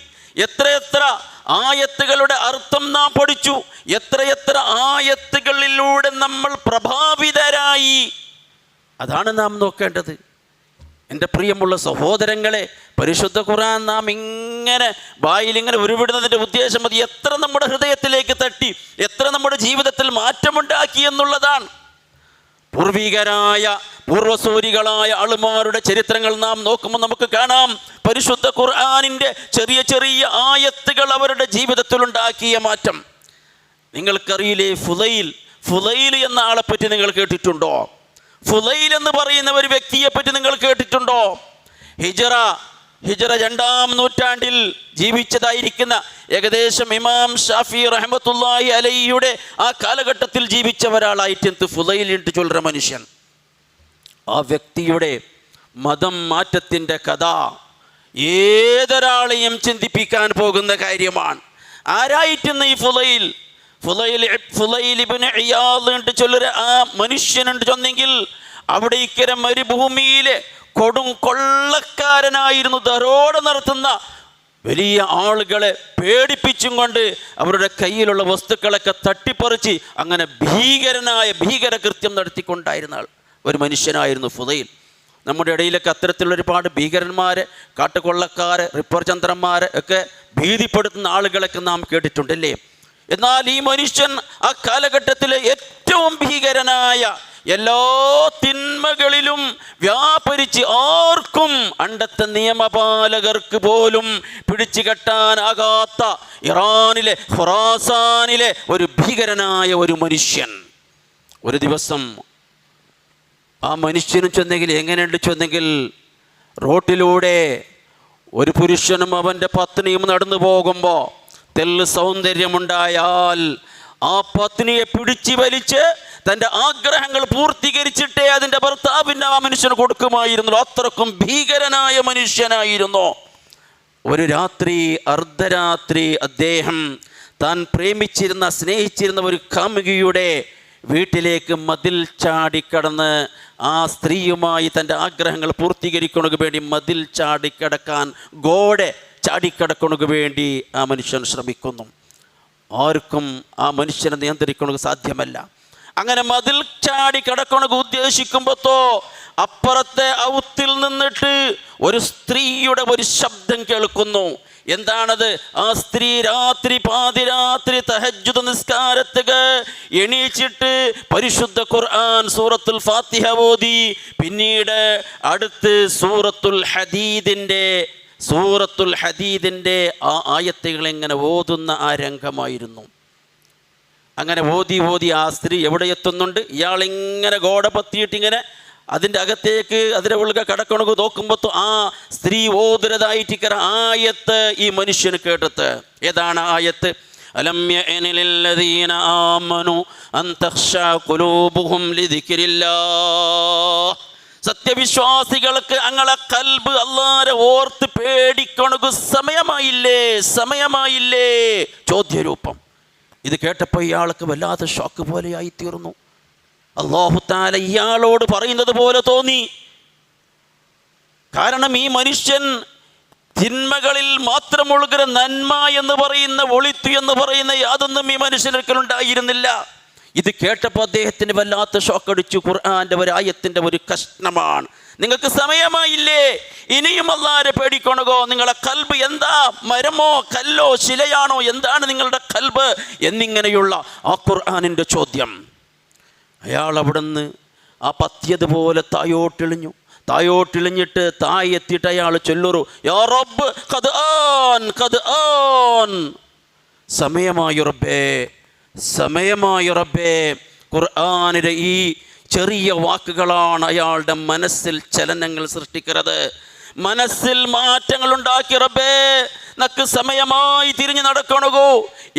എത്രയെത്ര ആയത്തുകളുടെ അർത്ഥം നാം പഠിച്ചു, എത്രയെത്ര ആയത്തുകളിലൂടെ നമ്മൾ പ്രഭാവിതരായി. അതാണ് നാം നോക്കേണ്ടത്. എൻ്റെ പ്രിയമുള്ള സഹോദരങ്ങളെ, പരിശുദ്ധ ഖുർആൻ നാം ഇങ്ങനെ വായിലിങ്ങനെ ഉരുവിടുന്നതിൻ്റെ ഉദ്ദേശം അത് എത്ര നമ്മുടെ ഹൃദയത്തിലേക്ക് തട്ടി, എത്ര നമ്മുടെ ജീവിതത്തിൽ മാറ്റമുണ്ടാക്കി എന്നുള്ളതാണ്. പൂർവസൂരികളായ ആളുമാരുടെ ചരിത്രങ്ങൾ നാം നോക്കുമ്പോൾ നമുക്ക് കാണാം, പരിശുദ്ധ ഖുർആനിൻ്റെ ചെറിയ ചെറിയ ആയത്തുകൾ അവരുടെ ജീവിതത്തിൽ ഉണ്ടാക്കിയ മാറ്റം. നിങ്ങൾക്കറിയില്ലേ, ഫുലൈൽ എന്ന ആളെപ്പറ്റി നിങ്ങൾ കേട്ടിട്ടുണ്ടോ? ഫുലൈൽ എന്ന് പറയുന്ന ഒരു വ്യക്തിയെ പറ്റി നിങ്ങൾ കേട്ടിട്ടുണ്ടോ? ഹിജറ 2-ാം നൂറ്റാണ്ടിൽ ജീവിച്ചതായിരിക്കുന്ന ഏകദേശം ഇമാം ഷാഫി റഹ്മത്തുള്ളാഹി അലൈഹിയുടെ ആ കാലഘട്ടത്തിൽ ജീവിച്ച ഒരാളായിട്ട് ഫുലൈൽ എന്ന് ചൊല്ലുന്ന മനുഷ്യൻ. ആ വ്യക്തിയുടെ മതം മാറ്റത്തിൻ്റെ കഥ ഏതൊരാളെയും ചിന്തിപ്പിക്കാൻ പോകുന്ന കാര്യമാണ്. ആരായിട്ടെന്ന് ഈ ഫുലൈൽ ഇബ്നു ഇയാദ് എന്ന് ചൊല്ലുന്ന ആ മനുഷ്യനുണ്ട് ചൊന്നെങ്കിൽ അവിടെ ഇക്കര മരുഭൂമിയിലെ കൊടും കൊള്ളക്കാരനായിരുന്നു. ദരോട നടത്തുന്ന വലിയ ആളുകളെ പേടിപ്പിച്ചും കൊണ്ട് അവരുടെ കയ്യിലുള്ള വസ്തുക്കളൊക്കെ തട്ടിപ്പറിച്ച് അങ്ങനെ ഭീകരകൃത്യം നടത്തിക്കൊണ്ടായിരുന്ന ഒരു മനുഷ്യനായിരുന്നു ഫുലൈൽ. നമ്മുടെ ഇടയിലൊക്കെ അത്തരത്തിലുള്ള ഒരുപാട് ഭീകരന്മാരെ, കാട്ടുകൊള്ളക്കാരെ, റിപ്പർ ചന്ദ്രന്മാരെ ഒക്കെ ഭീതിപ്പെടുത്തുന്ന ആളുകളൊക്കെ നാം കേട്ടിട്ടുണ്ടല്ലേ. എന്നാൽ ഈ മനുഷ്യൻ ആ കാലഘട്ടത്തിലെ ഏറ്റവും ഭീകരനായ, എല്ലാ തിന്മകളിലും വ്യാപരിച്ച് ആർക്കും അണ്ടത്തെ നിയമപാലകർക്ക് പോലും പിടിച്ചു കെട്ടാനാകാത്ത ഇറാനിലെ ഖുറാസാനിലെ ഒരു ഭീകരനായ ഒരു മനുഷ്യൻ. ഒരു ദിവസം ആ മനുഷ്യനും ചെന്നെങ്കിൽ എങ്ങനെയുണ്ട് ചെന്നെങ്കിൽ, റോട്ടിലൂടെ ഒരു പുരുഷനും അവൻ്റെ പത്നിയും നടന്നു പോകുമ്പോൾ തെല്ല് സൗന്ദര്യമുണ്ടായാൽ ആ പത്നിയെ പിടിച്ചു വലിച്ച് തൻ്റെ ആഗ്രഹങ്ങൾ പൂർത്തീകരിച്ചിട്ടേ അതിൻ്റെ ഭർത്താവിൻ്റെ ആ മനുഷ്യന് കൊടുക്കുമായിരുന്നു. അത്രക്കും ഭീകരനായ മനുഷ്യനായിരുന്നു. ഒരു അർദ്ധരാത്രി അദ്ദേഹം താൻ സ്നേഹിച്ചിരുന്ന ഒരു കാമുകിയുടെ വീട്ടിലേക്ക് മതിൽ ചാടിക്കടന്ന് ആ സ്ത്രീയുമായി തൻ്റെ ആഗ്രഹങ്ങൾ പൂർത്തീകരിക്കുന്നതിന് വേണ്ടി മതിൽ ഗോടെ ചാടിക്കടക്കുന്നതിന് വേണ്ടി ആ മനുഷ്യൻ ശ്രമിക്കുന്നു. ആർക്കും ആ മനുഷ്യനെ നിയന്ത്രിക്കുന്നത് സാധ്യമല്ല. അങ്ങനെ മതിൽ ചാടി കടക്കണക്ക് ഉദ്ദേശിക്കുമ്പോഴത്തോ അപ്പുറത്തെ ഔത്തിൽ നിന്നിട്ട് ഒരു സ്ത്രീയുടെ ഒരു ശബ്ദം കേൾക്കുന്നു. എന്താണത്? ആ സ്ത്രീ പാതിരാത്രി തഹജ്ജുദ് നിസ്കാരത്തിന് എണീച്ചിട്ട് പരിശുദ്ധ ഖുർആൻ സൂറത്തുൽ ഫാത്തിഹ ഓതി, പിന്നീട് അടുത്ത് സൂറത്തുൽ ഹദീദിൻ്റെ ആ ആയത്തുകൾ ഇങ്ങനെ ഓതുന്ന ആ രംഗമായിരുന്നു. അങ്ങനെ ഓതി ആ സ്ത്രീ എവിടെ എത്തുന്നുണ്ട്? ഇയാളിങ്ങനെ ഗോഡ പത്തിയിട്ടിങ്ങനെ അതിൻ്റെ അകത്തേക്ക് അതിൻ്റെ ഉള്ളിൽ കടക്കണക്ക് നോക്കുമ്പോൾ ആ സ്ത്രീ ഓതുരതായിട്ട് ആയത്ത് ഈ മനുഷ്യന് കേട്ടത്. ഏതാണ് ആയത്ത്? അലം യഅനിലില്ലദീന ആമനു അൻ തഖ്ശാ ഖുലൂബുഹും ലിദിക്രില്ലാഹ്. സത്യവിശ്വാസികൾക്ക് അങ്ങളെ കൽബ് അല്ലാഹുവിനെ ഓർത്ത് പേടിക്കണക്ക് സമയമായില്ലേ ചോദ്യരൂപം. ഇത് കേട്ടപ്പോൾ ഇയാൾക്ക് വല്ലാത്ത ഷോക്ക് പോലെയായി തീർന്നു. അല്ലാഹു തആല ഇയാളോട് പറയുന്നത് പോലെ തോന്നി. കാരണം ഈ മനുഷ്യൻ തിന്മകളിൽ മാത്രം ഒഴുകുന്ന നന്മ എന്ന് പറയുന്ന ഒളിത്തു എന്ന് പറയുന്ന യാതൊന്നും ഈ മനുഷ്യനൊക്കെ ഉണ്ടായിരുന്നില്ല. ഇത് കേട്ടപ്പോൾ അദ്ദേഹത്തിന് വല്ലാത്ത ഷോക്കടിച്ചു. ഖുർആൻ്റെ ഒരു ആയത്തിൻ്റെ ഒരു കഷ്ണമാണ്. നിങ്ങൾക്ക് സമയമായില്ലേ? ഇനിയും അല്ലാഹുവിനെ പേടിക്കണോ? നിങ്ങളെ കൽബ് എന്താ? മരമോ കല്ലോ ശിലയാണോ? എന്താണ് നിങ്ങളുടെ കൽബ് എന്നിങ്ങനെയുള്ള ആ ഖുർആനിൻ്റെ ചോദ്യം. അയാൾ അവിടുന്ന് ആ പത്തിയതുപോലെ തായോട്ടിളിഞ്ഞിട്ട് തായെത്തിയിട്ട് അയാൾ ചൊല്ലുറു, യാ റബ്ബ് ഖദ് ആൻ, സമയമായി റബ്ബേ. ഖുർആനിലെ ഈ ചെറിയ വാക്കുകളാണ് അയാളുടെ മനസ്സിൽ ചലനങ്ങൾ സൃഷ്ടിക്കുന്നത്, മനസ്സിൽ മാറ്റങ്ങൾ ഉണ്ടാക്കി. റബ്ബേ നക്ക് സമയമായി തിരിഞ്ഞു നടക്കണകൂ.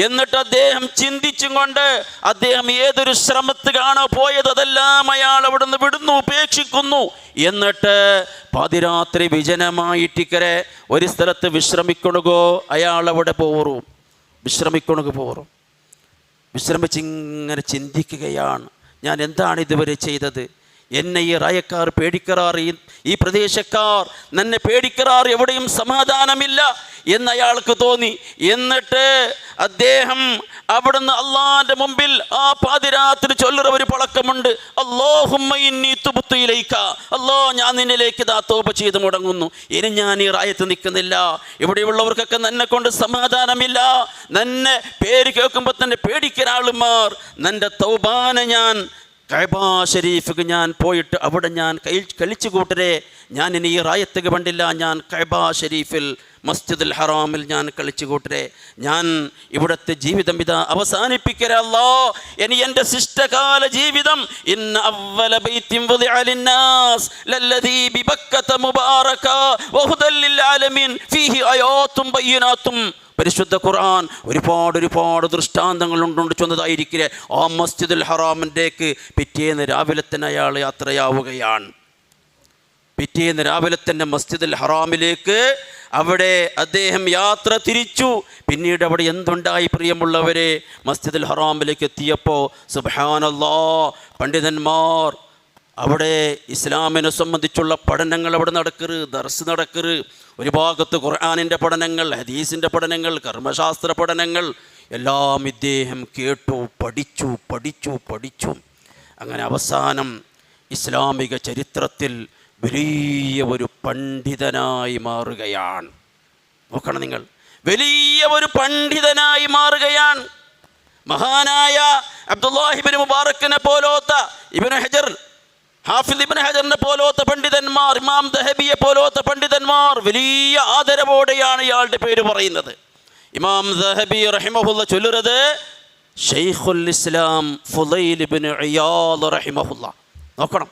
എന്നിട്ട് അദ്ദേഹം ചിന്തിച്ചും കൊണ്ട് അദ്ദേഹം ഏതൊരു ശ്രമത്തിലാണോ പോയത് അതെല്ലാം അയാൾ അവിടുന്ന് വിടുന്നു, ഉപേക്ഷിക്കുന്നു. എന്നിട്ട് പാതിരാത്രി വിജനമായിട്ടിക്കരെ ഒരു സ്ഥലത്ത് വിശ്രമിക്കണകോ അയാൾ അവിടെ പോറും, വിശ്രമിച്ചിങ്ങനെ ചിന്തിക്കുകയാണ്, ഞാൻ എന്താണ് ഇതുവരെ ചെയ്തത്? എന്നെ ഈ റായക്കാർ പേടിക്കറാർ, ഈ പ്രദേശക്കാർ എന്നെ പേടിക്കറാർ, എവിടെയും സമാധാനമില്ല എന്നയാൾക്ക് തോന്നി. എന്നിട്ട് അദ്ദേഹം അവിടുന്ന് അള്ളാഹിൻ്റെ മുമ്പിൽ ആ പാതിരാത്രി ചൊല്ലുന്ന ഒരു പഴക്കമുണ്ട്, അല്ലാഹുമ്മ ഇന്നി തുബ്തു ഇലൈക, അല്ലാഹ് ഞാൻ നിന്നിലേക്ക് തൗബ ചെയ്ത് മുടങ്ങുന്നു. ഇനി ഞാൻ ഈ റായത്ത് നിൽക്കുന്നില്ല. ഇവിടെയുള്ളവർക്കൊക്കെ നിന്നെ കൊണ്ട് സമാധാനമില്ല, നിന്നെ പേര് കേൾക്കുമ്പോൾ തന്നെ പേടിക്കുന്ന ആളുമാർ. നിൻ്റെ തൗബാനെ ഞാൻ കഅബ ഷരീഫിക്ക് ഞാൻ പോയിട്ട് അവിടെ ഞാൻ കളിച്ചു കൂട്ടരെ. ഞാൻ ഇനി ഈ റായത്തുക കണ്ടില്ല, ഞാൻ കഅബ ഷരീഫിൽ മസ്ജിദുൽ ഹറാമിൽ ഞാൻ കളിച്ചു കൂട്ടരെ. ഞാൻ ഇവിടുത്തെ ജീവിതം ഇതാ അവസാനിപ്പിക്കരല്ലോ. ഇനി എൻ്റെ ശിഷ്ടകാല ജീവിതം ഇന്ന അവ്വല ബൈത്തിൻ വദിഅ ലിന്നാസ് ലല്ലദീ ബിബക്കത മുബാറക വഹുദൽ ലിൽ ആലമീൻ ഫീഹി ആയാത്തും ബയ്യിനാത്തും. പരിശുദ്ധ ഖുർആൻ ഒരുപാട് ദൃഷ്ടാന്തങ്ങൾ ഉണ്ടുകൊണ്ട് ചൊന്നതായിരിക്കേ. ആ മസ്ജിദുൽ ഹറാമിൻ്റേക്ക് പിറ്റേന്ന് രാവിലെ തന്നെ അയാൾ യാത്രയാവുകയാണ്. പിറ്റേന്ന് രാവിലെ തന്നെ മസ്ജിദുൽ ഹറാമിലേക്ക് അവിടെ അദ്ദേഹം യാത്ര തിരിച്ചു. പിന്നീട് അവിടെ എന്തുണ്ടായി പ്രിയമുള്ളവരെ? മസ്ജിദുൽ ഹറാമിലേക്ക് എത്തിയപ്പോൾ സുബ്ഹാനല്ലാഹ്, പണ്ഡിതന്മാർ അവിടെ ഇസ്ലാമിനെ സംബന്ധിച്ചുള്ള പഠനങ്ങൾ അവിടെ ദർസ് നടക്കറ്. ഒരു ഭാഗത്ത് ഖുർആനിൻ്റെ പഠനങ്ങൾ, ഹദീസിൻ്റെ പഠനങ്ങൾ, കർമ്മശാസ്ത്ര പഠനങ്ങൾ എല്ലാം ഇദ്ദേഹം കേട്ടു, പഠിച്ചു. അങ്ങനെ അവസാനം ഇസ്ലാമിക ചരിത്രത്തിൽ വലിയ ഒരു പണ്ഡിതനായി മാറുകയാണ്. നോക്കണം നിങ്ങൾ, വലിയ ഒരു പണ്ഡിതനായി മാറുകയാണ്. മഹാനായ അബ്ദുല്ലാഹി ഇബ്നു മുബാറക്കിനെ പോലോത്ത ഇബ്നു ഹജർ, ഹാഫിദ് ഇബ്നു ഹജറിനെ പോലോത്ത പണ്ഡിതന്മാർ, ഇമാം ദഹബിയെ പോലോത്ത പണ്ഡിതന്മാർ വലിയ ആദരവോടെയാണ് ഇയാളുടെ പേര് പറയുന്നത്. ഇമാം ദഹബി റഹിമഹുല്ല ചൊല്ലുന്നത് ഷെയ്ഖുൽ ഇസ്ലാം ഫുളൈൽ ഇബ്നു ഇയാദ് റഹിമഹുല്ല. നോക്കണം,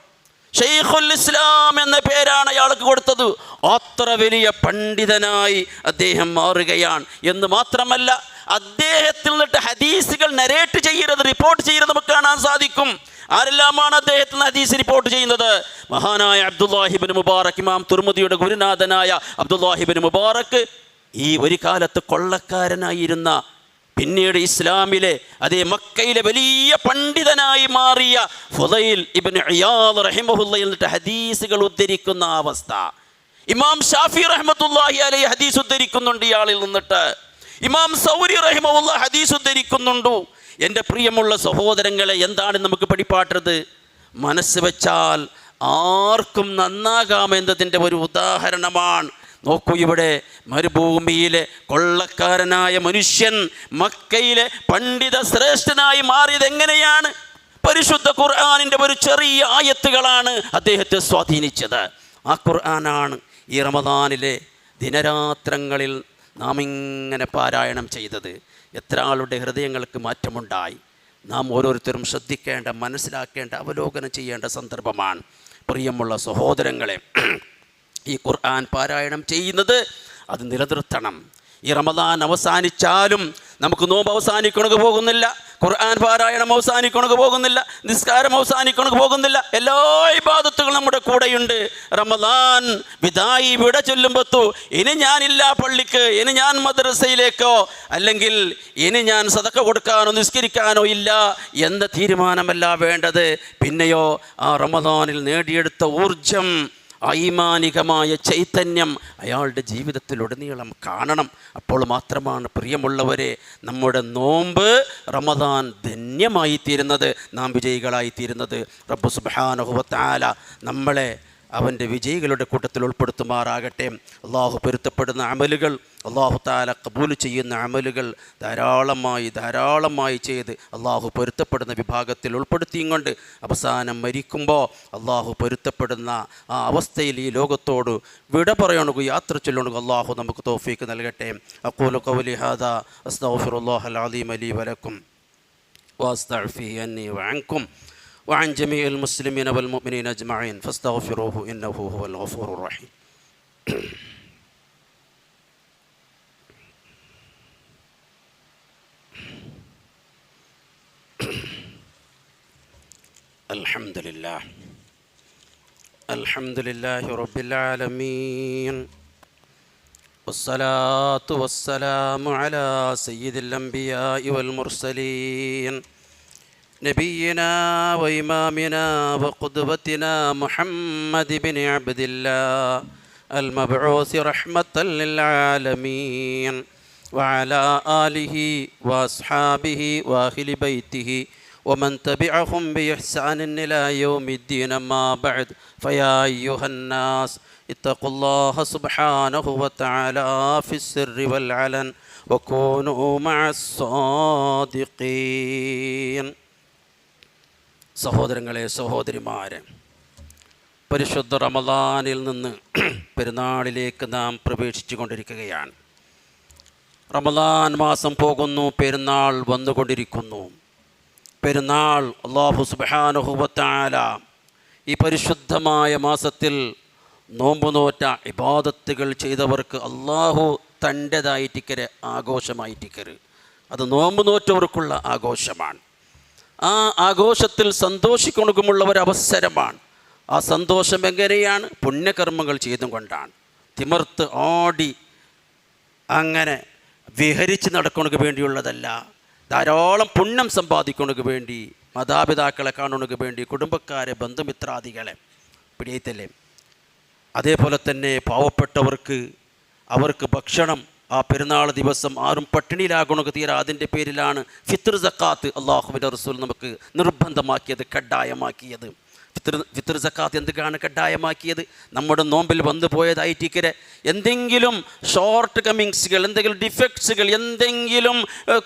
ഷെയ്ഖുൽ ഇസ്ലാം എന്ന പേരാണ് അയാൾക്ക് കൊടുത്തത്. അത്ര വലിയ പണ്ഡിതനായി അദ്ദേഹം മാറുകയാണ്. എന്ന് മാത്രമല്ല, അദ്ദേഹത്തിൽ നിന്നിട്ട് ഹദീസുകൾ നരേറ്റ് ചെയ്യരുത്, റിപ്പോർട്ട് ചെയ്യരുത് നമുക്ക് കാണാൻ സാധിക്കും. ആരെല്ലാമാണ് അദ്ദേഹത്തിൽ നിന്ന് ഹദീസ് റിപ്പോർട്ട് ചെയ്യുന്നത്? മഹാനായ അബ്ദുല്ലാഹി ഇബ്നു മുബാറക്, ഇമാം തുർമുദിയുടെ ഗുരുനാഥനായ അബ്ദുല്ലാഹി ഇബ്നു മുബാറക് ഈ ഒരു കാലത്ത് കൊള്ളക്കാരനായിരുന്ന, പിന്നീട് ഇസ്ലാമിലെ അതേ മക്കയിലെ വലിയ പണ്ഡിതനായി മാറിയ ഫുളൈൽ ഇബ്നു ഇയാദ് റഹിമഹുല്ലാഹി എന്നിട്ട് ഹദീസുകൾ ഉദ്ധരിക്കുന്ന അവസ്ഥ. ഇമാം ഷാഫി റഹ്മത്തുള്ളാഹി അലൈഹി ഹദീസ് ഉദ്ധരിക്കുന്നുണ്ട് ഇയാളിൽ നിന്നിട്ട്. ഇമാം സൗരി റഹിമഹുല്ലാഹി ഹദീസ് ഉദ്ധരിക്കുന്നുണ്ട്. എൻ്റെ പ്രിയമുള്ള സഹോദരങ്ങളെ, എന്താണ് നമുക്ക് പഠിപ്പാട്ടത്? മനസ്സ് വെച്ചാൽ ആർക്കും നന്നാകാമെന്നതിൻ്റെ ഒരു ഉദാഹരണമാണ്. നോക്കൂ, ഇവിടെ മരുഭൂമിയിലെ കൊള്ളക്കാരനായ മനുഷ്യൻ മക്കയിലെ പണ്ഡിത ശ്രേഷ്ഠനായി മാറിയത് എങ്ങനെയാണ്? പരിശുദ്ധ ഖുർആനിൻ്റെ ഒരു ചെറിയ ആയത്തുകളാണ് അദ്ദേഹത്തെ സ്വാധീനിച്ചത്. ആ ഖുർആനാണ് ഈ റമദാനിലെ ദിനരാത്രങ്ങളിൽ നാം ഇങ്ങനെ പാരായണം ചെയ്തത്. എത്ര ആളുടെ ഹൃദയങ്ങൾക്ക് മാറ്റമുണ്ടായി. നാം ഓരോരുത്തരും ശ്രദ്ധിക്കേണ്ട, മനസ്സിലാക്കേണ്ട, അവലോകനം ചെയ്യേണ്ട സന്ദർഭമാണ്. പ്രിയമുള്ള സഹോദരങ്ങളെ, ഈ ഖുർആൻ പാരായണം ചെയ്യുന്നത് അത് നിലനിർത്തണം. ഈ റമദാൻ അവസാനിച്ചാലും നമുക്ക് നോമ്പ് അവസാനിക്കണക്ക് പോകുന്നില്ല, ഖുർആൻ പാരായണം അവസാനിക്കണക്ക് പോകുന്നില്ല, നിസ്കാരം അവസാനിക്കണക്ക് പോകുന്നില്ല. എല്ലാ ഇബാദത്തുകളും നമ്മുടെ കൂടെയുണ്ട്. റമദാൻ വിദായി വിട ചൊല്ലുമ്പത്തു ഇനി ഞാനില്ല പള്ളിക്ക്, ഇനി ഞാൻ മദ്രസയിലേക്കോ, അല്ലെങ്കിൽ ഇനി ഞാൻ സദഖ കൊടുക്കാനോ നിസ്കരിക്കാനോ ഇല്ല എന്ന തീരുമാനമല്ല വേണ്ടത്. പിന്നെയോ ആ റമദാനിൽ നേടിയെടുത്ത ഊർജം ആ ഈമാനികമായ ചൈതന്യം അയാളുടെ ജീവിതത്തിലുടനീളം കാണണം. അപ്പോൾ മാത്രമാണ് പ്രിയമുള്ളവരെ നമ്മുടെ നോമ്പ് റമദാൻ ധന്യമായി തീരുന്നത്, നാം വിജയികളായി തീരുന്നത്. റബ്ബ് സുബ്ഹാനഹു വ തആല നമ്മളെ അവൻ്റെ വിജയികളുടെ കൂട്ടത്തിൽ ഉൾപ്പെടുത്തുമാറാകട്ടെ. അള്ളാഹു പൊരുത്തപ്പെടുന്ന അമലുകൾ, അള്ളാഹു തആല ഖബൂൽ ചെയ്യുന്ന അമലുകൾ ധാരാളമായി ചെയ്ത് അള്ളാഹു പൊരുത്തപ്പെടുന്ന വിഭാഗത്തിൽ ഉൾപ്പെടുത്തിയും കൊണ്ട് അവസാനം മരിക്കുമ്പോൾ അള്ളാഹു പൊരുത്തപ്പെടുന്ന ആ അവസ്ഥയിൽ ഈ ലോകത്തോട് വിട പറയണു, യാത്ര ചൊല്ലണു. അള്ളാഹു നമുക്ക് തൗഫീക്ക് നൽകട്ടെ. അഖൂലു ഖൗലി ഹാദാ അസ്തഗ്ഫിറുല്ലാഹൽ അലീം ലി വലക്കും വഅസ്തഗ്ഫിറു അന്നി വഅൻകും وعن جميع المسلمين والمؤمنين أجمعين فاستغفروه إنه هو الغفور الرحيم. الحمد لله رب العالمين والصلاة والسلام على سيد الأنبياء والمرسلين نبينا وإمامنا وقدوتنا محمد بن عبد الله المبعوث رحمة للعالمين وعلى آله وأصحابه وأهل بيته ومن تبعهم بإحسان إلى يوم الدين. ما بعد فيا أيها الناس اتقوا الله سبحانه وتعالى في السر والعلن وكونوا مع الصادقين. സഹോദരങ്ങളെ, സഹോദരിമാരെ, പരിശുദ്ധ റമദാനിൽ നിന്ന് പെരുന്നാളിലേക്ക് നാം പ്രവേശിച്ചു കൊണ്ടിരിക്കുകയാണ്. റമദാൻ മാസം പോകുന്നു, പെരുന്നാൾ വന്നുകൊണ്ടിരിക്കുന്നു. പെരുന്നാൾ അല്ലാഹു സുബ്ഹാനഹു വ തആല ഈ പരിശുദ്ധമായ മാസത്തിൽ നോമ്പ് നോറ്റ ഇബാദത്തുകൾ ചെയ്തവർക്ക് അല്ലാഹു തൻ്റെതായിട്ടിക്കരെ ആഘോഷമായിട്ടിക്കര്. അത് നോമ്പ് നോറ്റവർക്കുള്ള ആഘോഷമാണ്. ആ ആഘോഷത്തിൽ സന്തോഷിക്കൊണുമുള്ള ഒരവസരമാണ്. ആ സന്തോഷം എങ്ങനെയാണ്? പുണ്യകർമ്മങ്ങൾ ചെയ്തും കൊണ്ടാണ്. തിമിർത്ത് ഓടി അങ്ങനെ വിഹരിച്ച് നടക്കുന്നതിന് വേണ്ടിയുള്ളതല്ല. ധാരാളം പുണ്യം സമ്പാദിക്കുന്നതിന് വേണ്ടി, മാതാപിതാക്കളെ കാണുന്നതിന് വേണ്ടി, കുടുംബക്കാരെ, ബന്ധുമിത്രാദികളെ പിടിയത്തല്ലേ. അതേപോലെ തന്നെ പാവപ്പെട്ടവർക്ക് അവർക്ക് ഭക്ഷണം ആ പെരുന്നാൾ ദിവസം ആരും പട്ടിണിയിലാകണമെന്ന് തീരാ. അതിൻ്റെ പേരിലാണ് ഫിത്ർ സക്കാത്ത് അള്ളാഹുവിൻ്റെ റസൂൽ നമുക്ക് നിർബന്ധമാക്കിയത്, കഡായമാക്കിയത്. ഫിത്ർ സക്കാത്ത് എന്തൊക്കെയാണ് കഡായമാക്കിയത്? നമ്മുടെ നോമ്പിൽ വന്നു പോയതായിട്ടിക്കരെ എന്തെങ്കിലും ഷോർട്ട് കമ്മിങ്സുകൾ, എന്തെങ്കിലും ഡിഫക്ട്സുകൾ, എന്തെങ്കിലും